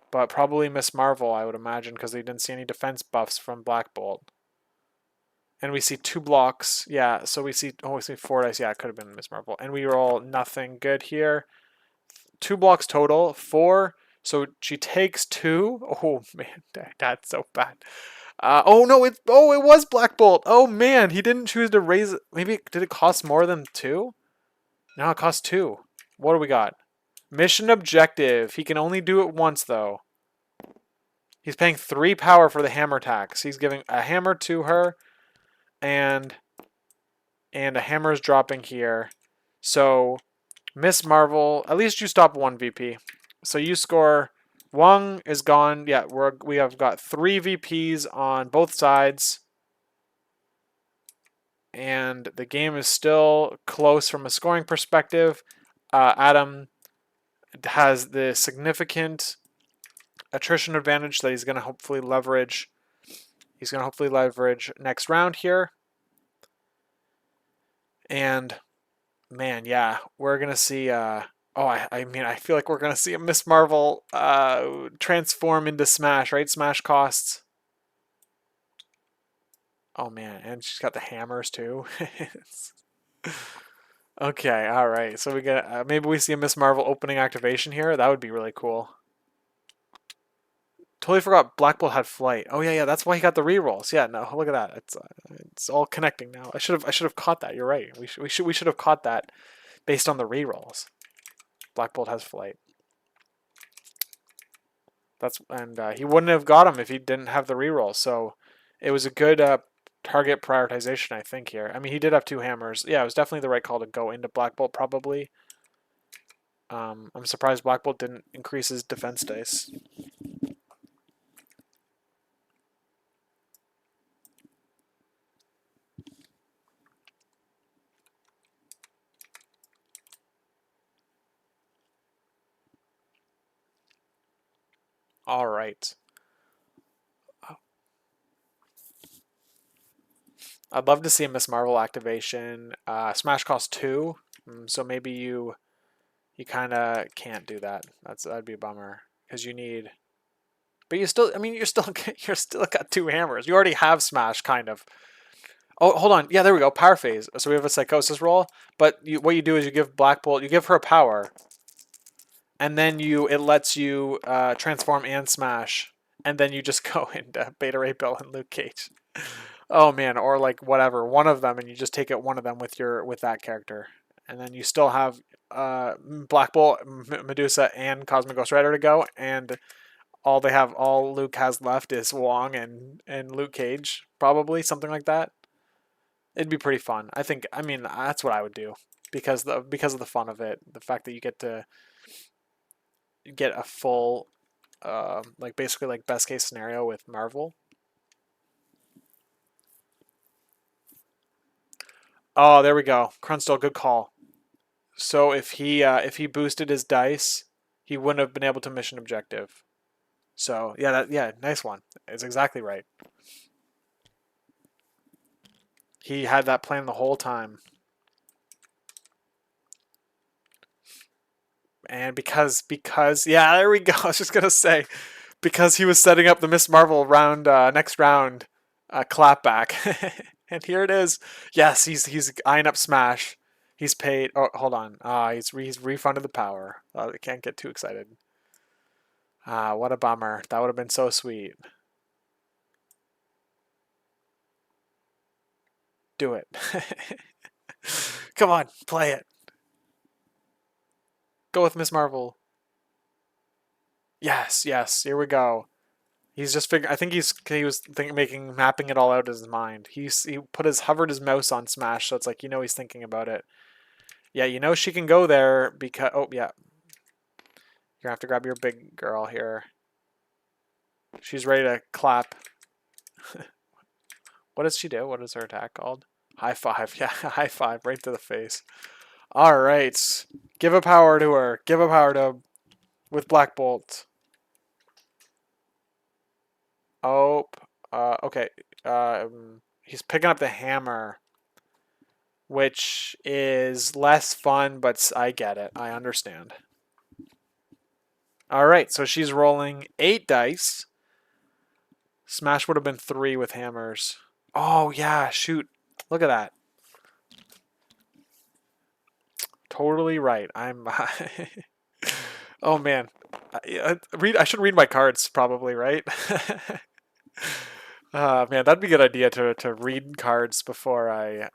But probably Miss Marvel, I would imagine, because they didn't see any defense buffs from Black Bolt. And we see 2 blocks. Yeah, so we see 4 dice. Yeah, it could have been Miss Marvel. And we roll nothing good here. 2 blocks total. 4. So she takes 2. Oh, man, that's so bad. Oh, no, it was Black Bolt. Oh, man, he didn't choose to raise it. Maybe, did it cost more than 2? No, it costs 2. What do we got? Mission objective. He can only do it once, though. He's paying 3 power for the hammer tax. He's giving a hammer to her, and a hammer is dropping here. So, Miss Marvel, at least you stop 1 VP. So you score. Wong is gone. Yeah, we have got 3 VPs on both sides. And the game is still close from a scoring perspective. Adam has the significant attrition advantage that he's going to hopefully leverage. He's going to hopefully leverage next round here. And, man, yeah, we're going to see... I mean, I feel like we're going to see a Miss Marvel transform into Smash, right? Smash costs. Oh, man, and she's got the hammers, too. Okay, all right. So we get maybe we see a Miss Marvel opening activation here. That would be really cool. Totally forgot Black Bolt had flight. Oh yeah, that's why he got the rerolls. Yeah, no, look at that. It's all connecting now. I should have caught that. You're right. We should have caught that based on the rerolls. Black Bolt has flight. He wouldn't have got him if he didn't have the reroll. So it was a good target prioritization, I think, here. I mean, he did have 2 hammers. Yeah, it was definitely the right call to go into Black Bolt, probably. I'm surprised Black Bolt didn't increase his defense dice. All right. I'd love to see a Miss Marvel activation. Smash costs 2, so maybe you kind of can't do that. That'd be a bummer because you need. But you still, I mean, you're still got 2 hammers. You already have Smash, kind of. Oh, hold on. Yeah, there we go. Power phase. So we have a Psychosis roll. But what you do is you give Black Bolt, you give her a power, and then it lets you transform and smash, and then you just go into Beta Ray Bill and Luke Cage. Oh man, or like whatever, one of them, and you just take out one of them with that character, and then you still have Black Bolt, Medusa, and Cosmic Ghost Rider to go, and all Luke has left is Wong and Luke Cage, probably something like that. It'd be pretty fun. I think. I mean, that's what I would do because of the fun of it, the fact that you get to get a full, like basically like best case scenario with Marvel. Oh, there we go. Crunstall, good call. So if he boosted his dice, he wouldn't have been able to mission objective. So yeah, nice one. It's exactly right. He had that plan the whole time. And because yeah, there we go. I was just gonna say, because he was setting up the Miss Marvel round, next round, clapback, and here it is. Yes, he's eyeing up Smash. He's paid. Oh, hold on. He's refunded the power. I can't get too excited. What a bummer. That would have been so sweet. Do it. Come on, play it. Go with Miss Marvel. Yes, yes. Here we go. He's just figuring. I think he was mapping it all out in his mind. He hovered his mouse on Smash, so it's like he's thinking about it. Yeah, she can go there because yeah, you're gonna have to grab your big girl here. She's ready to clap. What does she do? What is her attack called? High five. Yeah, high five right to the face. All right, give a power to her. Give a power to with Black Bolt. Oh, okay. He's picking up the hammer, which is less fun, but I get it. I understand. All right, so she's rolling 8 dice. Smash would have been 3 with hammers. Oh, yeah, shoot. Look at that. Totally right. I'm... oh, man. I should read my cards, probably, right? Man, that'd be a good idea to read cards before I...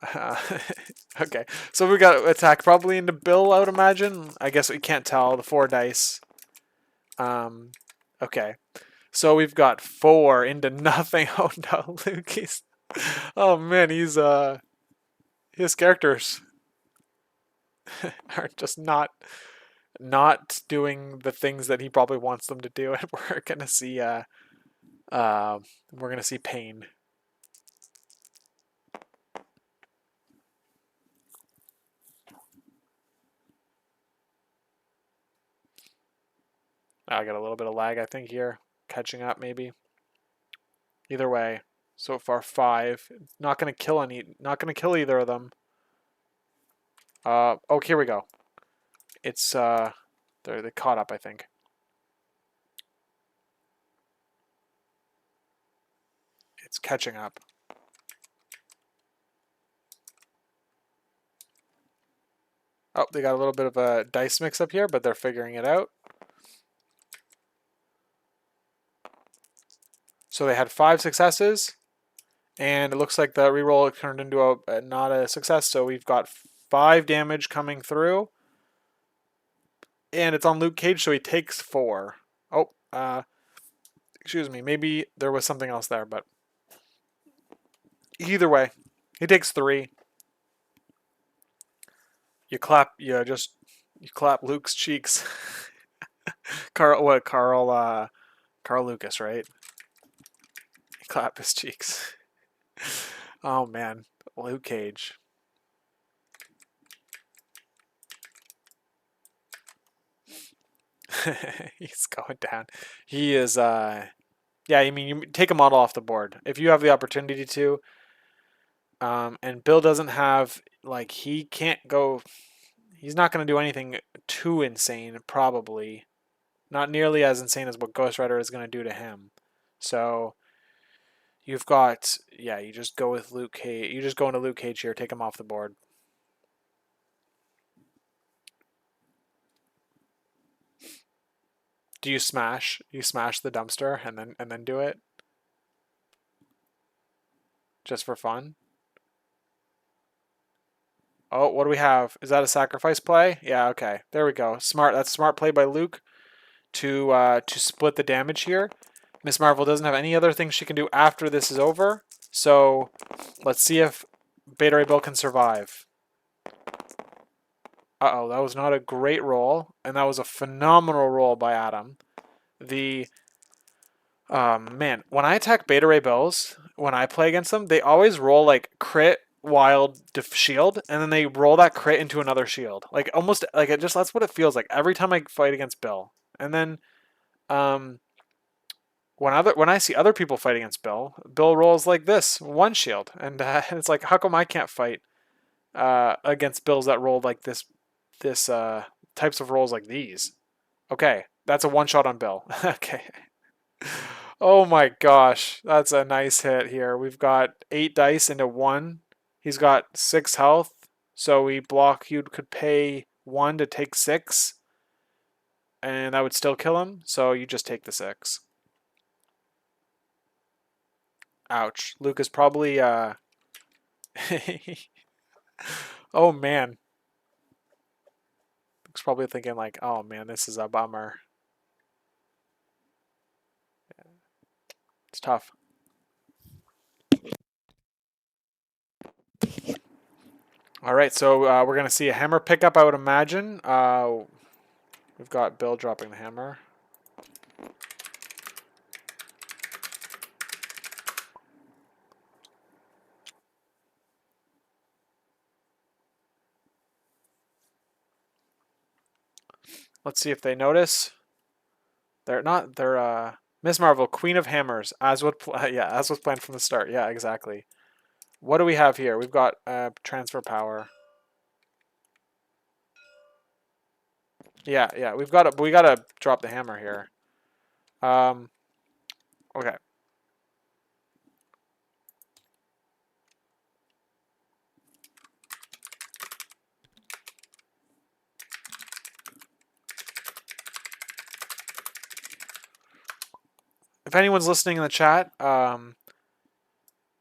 okay, so we got attack probably into Bill, I would imagine. I guess we can't tell. The 4 dice. Okay. So we've got 4 into nothing. Oh no, Luke is... Oh man, his characters are just not doing the things that he probably wants them to do, and we're gonna see pain. I got a little bit of lag, I think, here. Catching up, maybe. Either way, so far 5. Not gonna kill either of them. Oh, here we go. It's they caught up, I think. It's catching up. Oh, they got a little bit of a dice mix up here, but they're figuring it out. So they had 5 successes, and it looks like the reroll turned into not a success. So we've got 5 damage coming through, and it's on Luke Cage, so he takes 4. Oh, excuse me. Maybe there was something else there, but either way, he takes 3. You clap Luke's cheeks. Carl Lucas, right? You clap his cheeks. Oh man, Luke Cage. He's going down. He is yeah, I mean, you take a model off the board if you have the opportunity to. And Bill doesn't have, like, he can't go, he's not going to do anything too insane, probably. Not nearly as insane as what Ghost Rider is going to do to him. So you've got, yeah, you just go with Luke Cage. You just go into Luke Cage here, take him off the board. Do you smash? You smash the dumpster and then do it? Just for fun? Oh, what do we have? Is that a sacrifice play? Yeah, okay. There we go. Smart. That's smart play by Luke to split the damage here. Miss Marvel doesn't have any other things she can do after this is over. So let's see if Beta Ray Bill can survive. Uh-oh, that was not a great roll, and that was a phenomenal roll by Adam. The man, when I attack Beta Ray Bills, when I play against them, they always roll like crit, wild, shield, and then they roll that crit into another shield. Like almost like it just that's what it feels like every time I fight against Bill. And then um when I see other people fight against Bill, Bill rolls like this, one shield, and it's like how come I can't fight against Bills that roll like this types of rolls like these? Okay, that's a one shot on Bill. Okay. Oh my gosh, that's a nice hit here. We've got 8 dice into 1. He's got 6 health, so we block. You could pay 1 to take 6, and that would still kill him, so you just take the 6. Ouch. Luke is probably, oh man. Luke's probably thinking like, oh man, this is a bummer. It's tough. All right, so we're going to see a hammer pickup, I would imagine. We've got Bill dropping the hammer. Let's see if they notice. They're not. They're Miss Marvel, Queen of Hammers, as would yeah, as was planned from the start. Yeah, exactly. What do we have here? We've got transfer power. Yeah, yeah. We gotta drop the hammer here. Okay. If anyone's listening in the chat,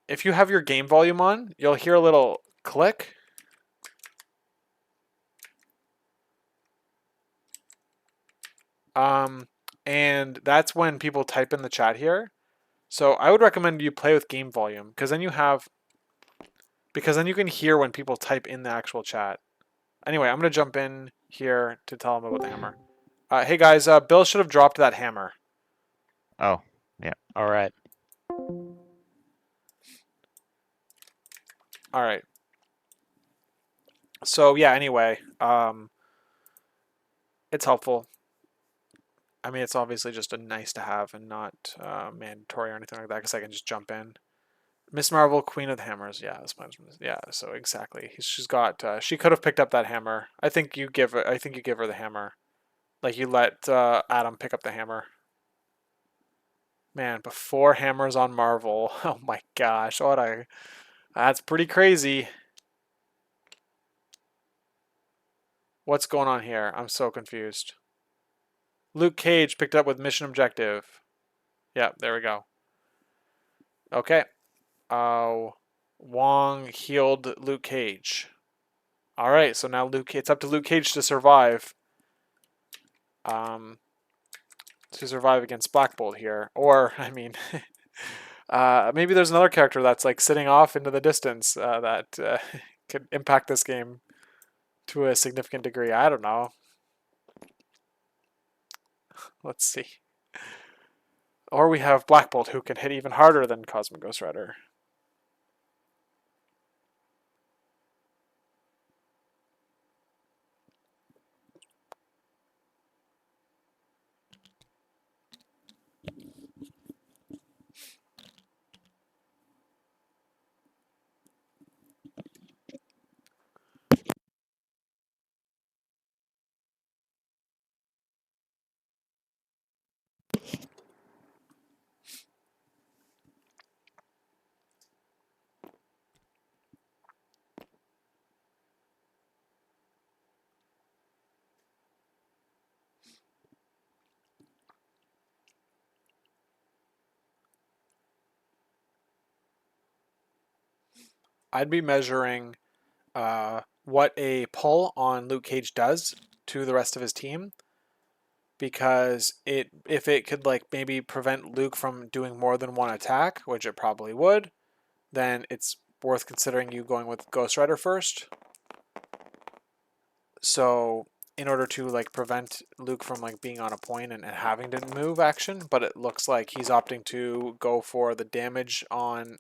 if you have your game volume on, you'll hear a little click. And that's when people type in the chat here. So I would recommend you play with game volume because then you can hear when people type in the actual chat. Anyway, I'm gonna jump in here to tell them about the hammer. Hey guys, Bill should have dropped that hammer. Oh, yeah. All right. All right. So yeah. Anyway, it's helpful. I mean, it's obviously just a nice to have and not mandatory or anything like that because I can just jump in. Miss Marvel, Queen of the Hammers. Yeah, this one's, yeah. So exactly, she's got. She could have picked up that hammer. I think you give. I think you give her the hammer. Like you let Adam pick up the hammer. Man, before hammers on Marvel. Oh my gosh, what a. That's pretty crazy. What's going on here? I'm so confused. Luke Cage picked up with mission objective. Yeah, there we go. Okay. Wong healed Luke Cage. All right, so now it's up to Luke Cage to survive. To survive against Black Bolt here, or I mean, maybe there's another character that's like sitting off into the distance that could impact this game to a significant degree. I don't know. Let's see. Or we have Black Bolt who can hit even harder than Cosmic Ghost Rider. I'd be measuring what a pull on Luke Cage does to the rest of his team, because if it could like maybe prevent Luke from doing more than one attack, which it probably would, then it's worth considering you going with Ghost Rider first. So in order to like prevent Luke from like being on a point and having to move action, but it looks like he's opting to go for the damage on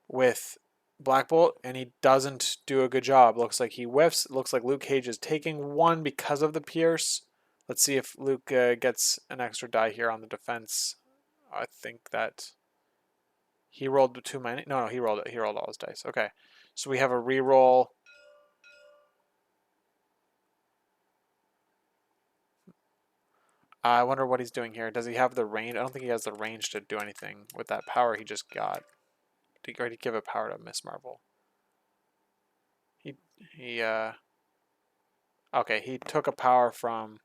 with Black Bolt, and he doesn't do a good job. Looks like he whiffs. Looks like Luke Cage is taking one because of the pierce. Let's see if Luke gets an extra die here on the defense. I think that he rolled too many. No, he rolled it. He rolled all his dice. Okay, so we have a reroll. I wonder what he's doing here. Does he have the range? I don't think he has the range to do anything with that power he just got. Did he already give a power to Miss Marvel? He okay, he took a power from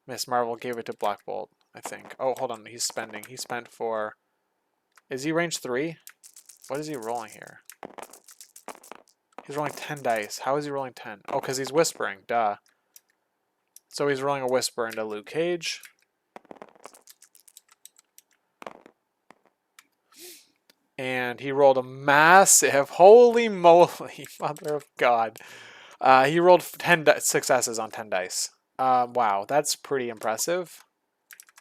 Miss Marvel, gave it to Black Bolt, I think. Oh, hold on, he's spending. He spent for... Is he range 3? What is he rolling here? He's rolling 10 dice. How is he rolling 10? Oh, because he's whispering, duh. So he's rolling a whisper into Luke Cage. And he rolled a massive, holy moly, mother of God. He rolled 10 successes on 10 dice. Wow, that's pretty impressive.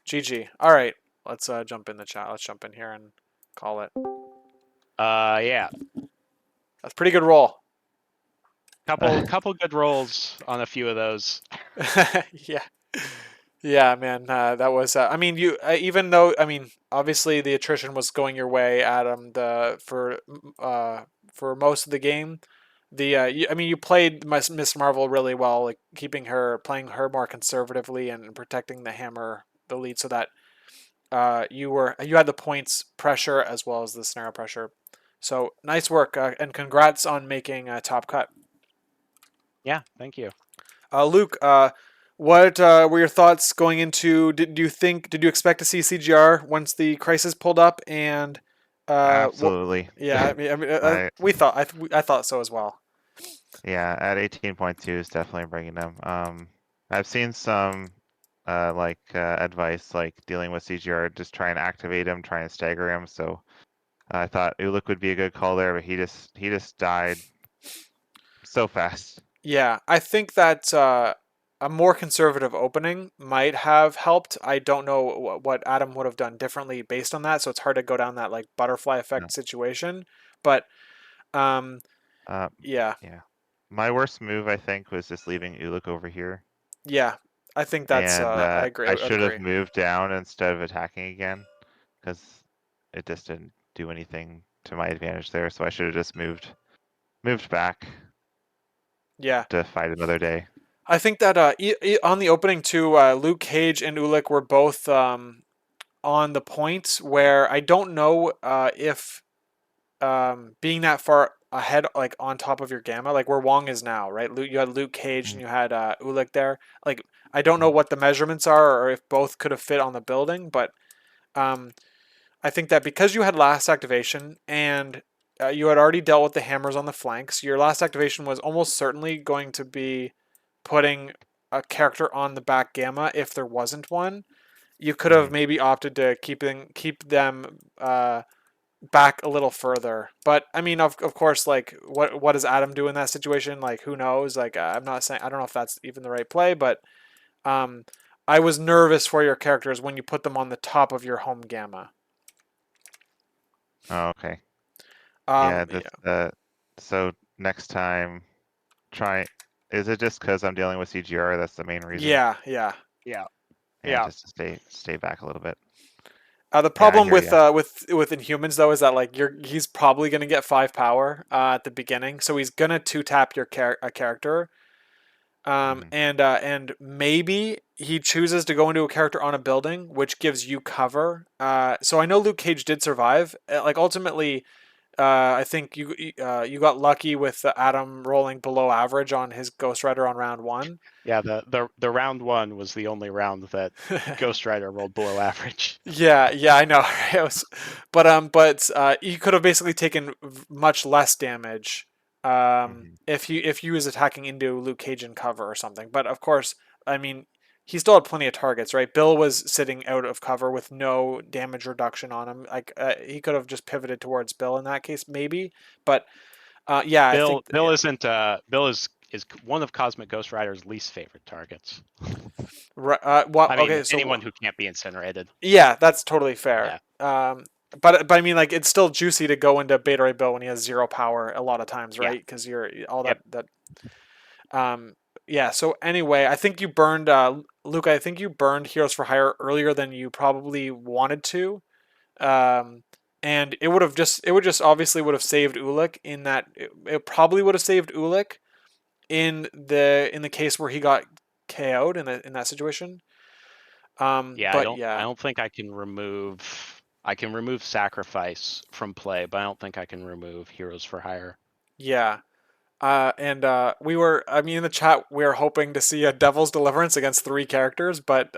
GG. All right, let's jump in the chat. Let's jump in here and call it. Yeah. That's a pretty good roll. Couple good rolls on a few of those. Yeah. Yeah, man, that was. I mean, you even though I mean, obviously the attrition was going your way, Adam. For most of the game, I mean, you played Miss Marvel really well, like playing her more conservatively and protecting the hammer, the lead, so that you had the points pressure as well as the scenario pressure. So nice work, and congrats on making a top cut. Yeah, thank you. Luke, what were your thoughts going into? Did you expect to see CGR once the crisis pulled up? And Absolutely. yeah, I mean, I I thought so as well. Yeah, at 18.2 is definitely bringing them. I've seen some advice like dealing with CGR, just try and activate him, try and stagger him. So I thought Ulik would be a good call there, but he just died so fast. Yeah, I think that a more conservative opening might have helped. I don't know what Adam would have done differently based on that, so it's hard to go down that like butterfly No. effect situation. But um, Uh, yeah, yeah. My worst move, I think, was just leaving Ulik over here, yeah, I think that's and I agree. I I'd should have agree. moved down instead of attacking again, because it just didn't do anything to my advantage there. So I should have just moved back Yeah. to fight another day. I think that on the opening too, Luke Cage and Ulik were both on the point where I don't know if being that far ahead, like on top of your gamma, like where Wong is now, right? You had Luke Cage and Mm, you had Ulik there. Like I don't know mm, what the measurements are or if both could have fit on the building, but um, I think that because you had last activation and you had already dealt with the hammers on the flanks, your last activation was almost certainly going to be putting a character on the back gamma if there wasn't one. You could have mm. maybe opted to keep them back a little further. But I mean, of course, like what does Adam do in that situation? Like who knows? Like I'm not saying I don't know if that's even the right play, but um, I was nervous for your characters when you put them on the top of your home gamma. Oh, okay. Yeah, Yeah, so next time try is it just because I'm dealing with CGR? That's the main reason. yeah, yeah, Yeah. Yeah, yeah. just to stay back a little bit. The Yeah, I problem hear you. with Inhumans though is that like he's probably gonna get 5 power at the beginning, so he's gonna two tap your character. Hmm. And maybe he chooses to go into a character on a building, which gives you cover. So I know Luke Cage did survive. Like ultimately, I think you got lucky with Adam rolling below average on his Ghost Rider on round one. Yeah, the round one was the only round that Ghost Rider rolled below average. Yeah, yeah, I know. But he could have basically taken much less damage Hmm. if he was attacking into Luke Cage in cover or something. But of course, I mean, he still had plenty of targets, right? Bill was sitting out of cover with no damage reduction on him. Like he could have just pivoted towards Bill in that case, maybe. But yeah, I think Bill isn't Bill is one of Cosmic Ghost Rider's least favorite targets. well, I mean, okay, so anyone who can't be incinerated. yeah, that's totally fair. Yeah. But I mean, like, it's still juicy to go into Beta Ray Bill when he has zero power a lot of times, Yeah. right? Because you're all Yep. that. Um, yeah. So anyway, I think you burned Luke. I think you burned Heroes for Hire earlier than you probably wanted to. Um, and it would just obviously would have saved Ulik in that it probably would have saved Ulik in the case where he got KO'd in that situation. Yeah, But I yeah, don't think I can remove sacrifice from play, but I don't think I can remove Heroes for Hire. yeah. And we were, I mean, in the chat, we were hoping to see a Devil's Deliverance against three characters, but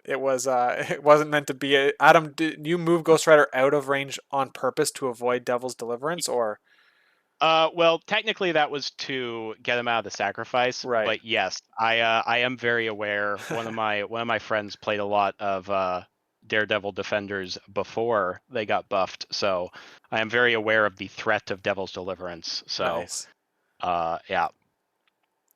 it was it wasn't meant to be. Adam, did you move Ghost Rider out of range on purpose to avoid Devil's Deliverance, or Well, technically that was to get him out of the sacrifice, right? but yes, I am very aware. One of my friends played a lot of Daredevil Defenders before they got buffed, so I am very aware of the threat of Devil's Deliverance. So, Nice. yeah,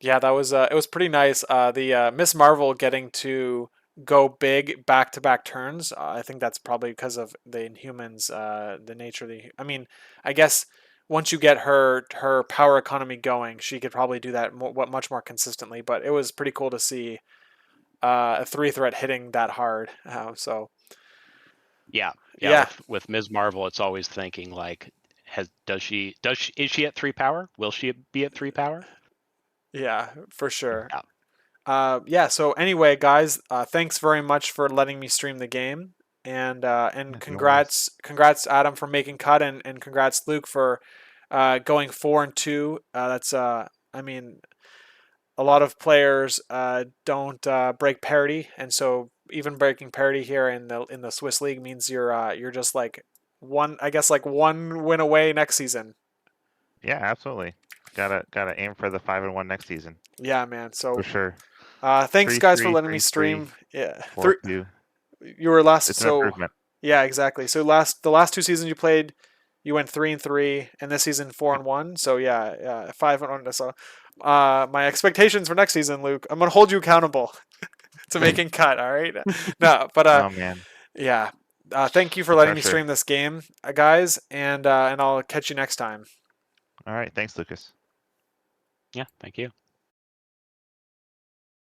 Yeah, that was it was pretty nice. The Miss Marvel getting to go big back to back turns. I think that's probably because of the Inhumans. The nature of the. I mean, I guess once you get her power economy going, she could probably do that much more consistently. But it was pretty cool to see a three threat hitting that hard. yeah, yeah. Yeah, With Ms. Marvel, it's always thinking like, is she at 3 power? Will she be at 3 power? yeah, for sure. Yeah, Yeah. So anyway, guys, thanks very much for letting me stream the game, and Yeah, no worries. congrats Adam for making cut, and congrats Luke for going 4-2. That's I mean, a lot of players don't break parity, and so even breaking parity here in the Swiss league means you're just like one, I guess, like one win away next season. Yeah, absolutely. Gotta aim for the 5-1 next season Yeah, man. for So sure. thanks Three guys for three letting me three three stream. Yeah, four two. you were last. It's an So improvement. yeah, exactly. So the last two seasons you played, you went 3-3, and this season 4-1. So yeah, yeah, 5-1. So my expectations for next season, Luke, I'm gonna hold you accountable to making cut. All right. No, but Oh man, yeah. Thank you for the letting me pressure. stream this game, guys, and I'll catch you next time. All right, thanks, Lucas. yeah. Thank you.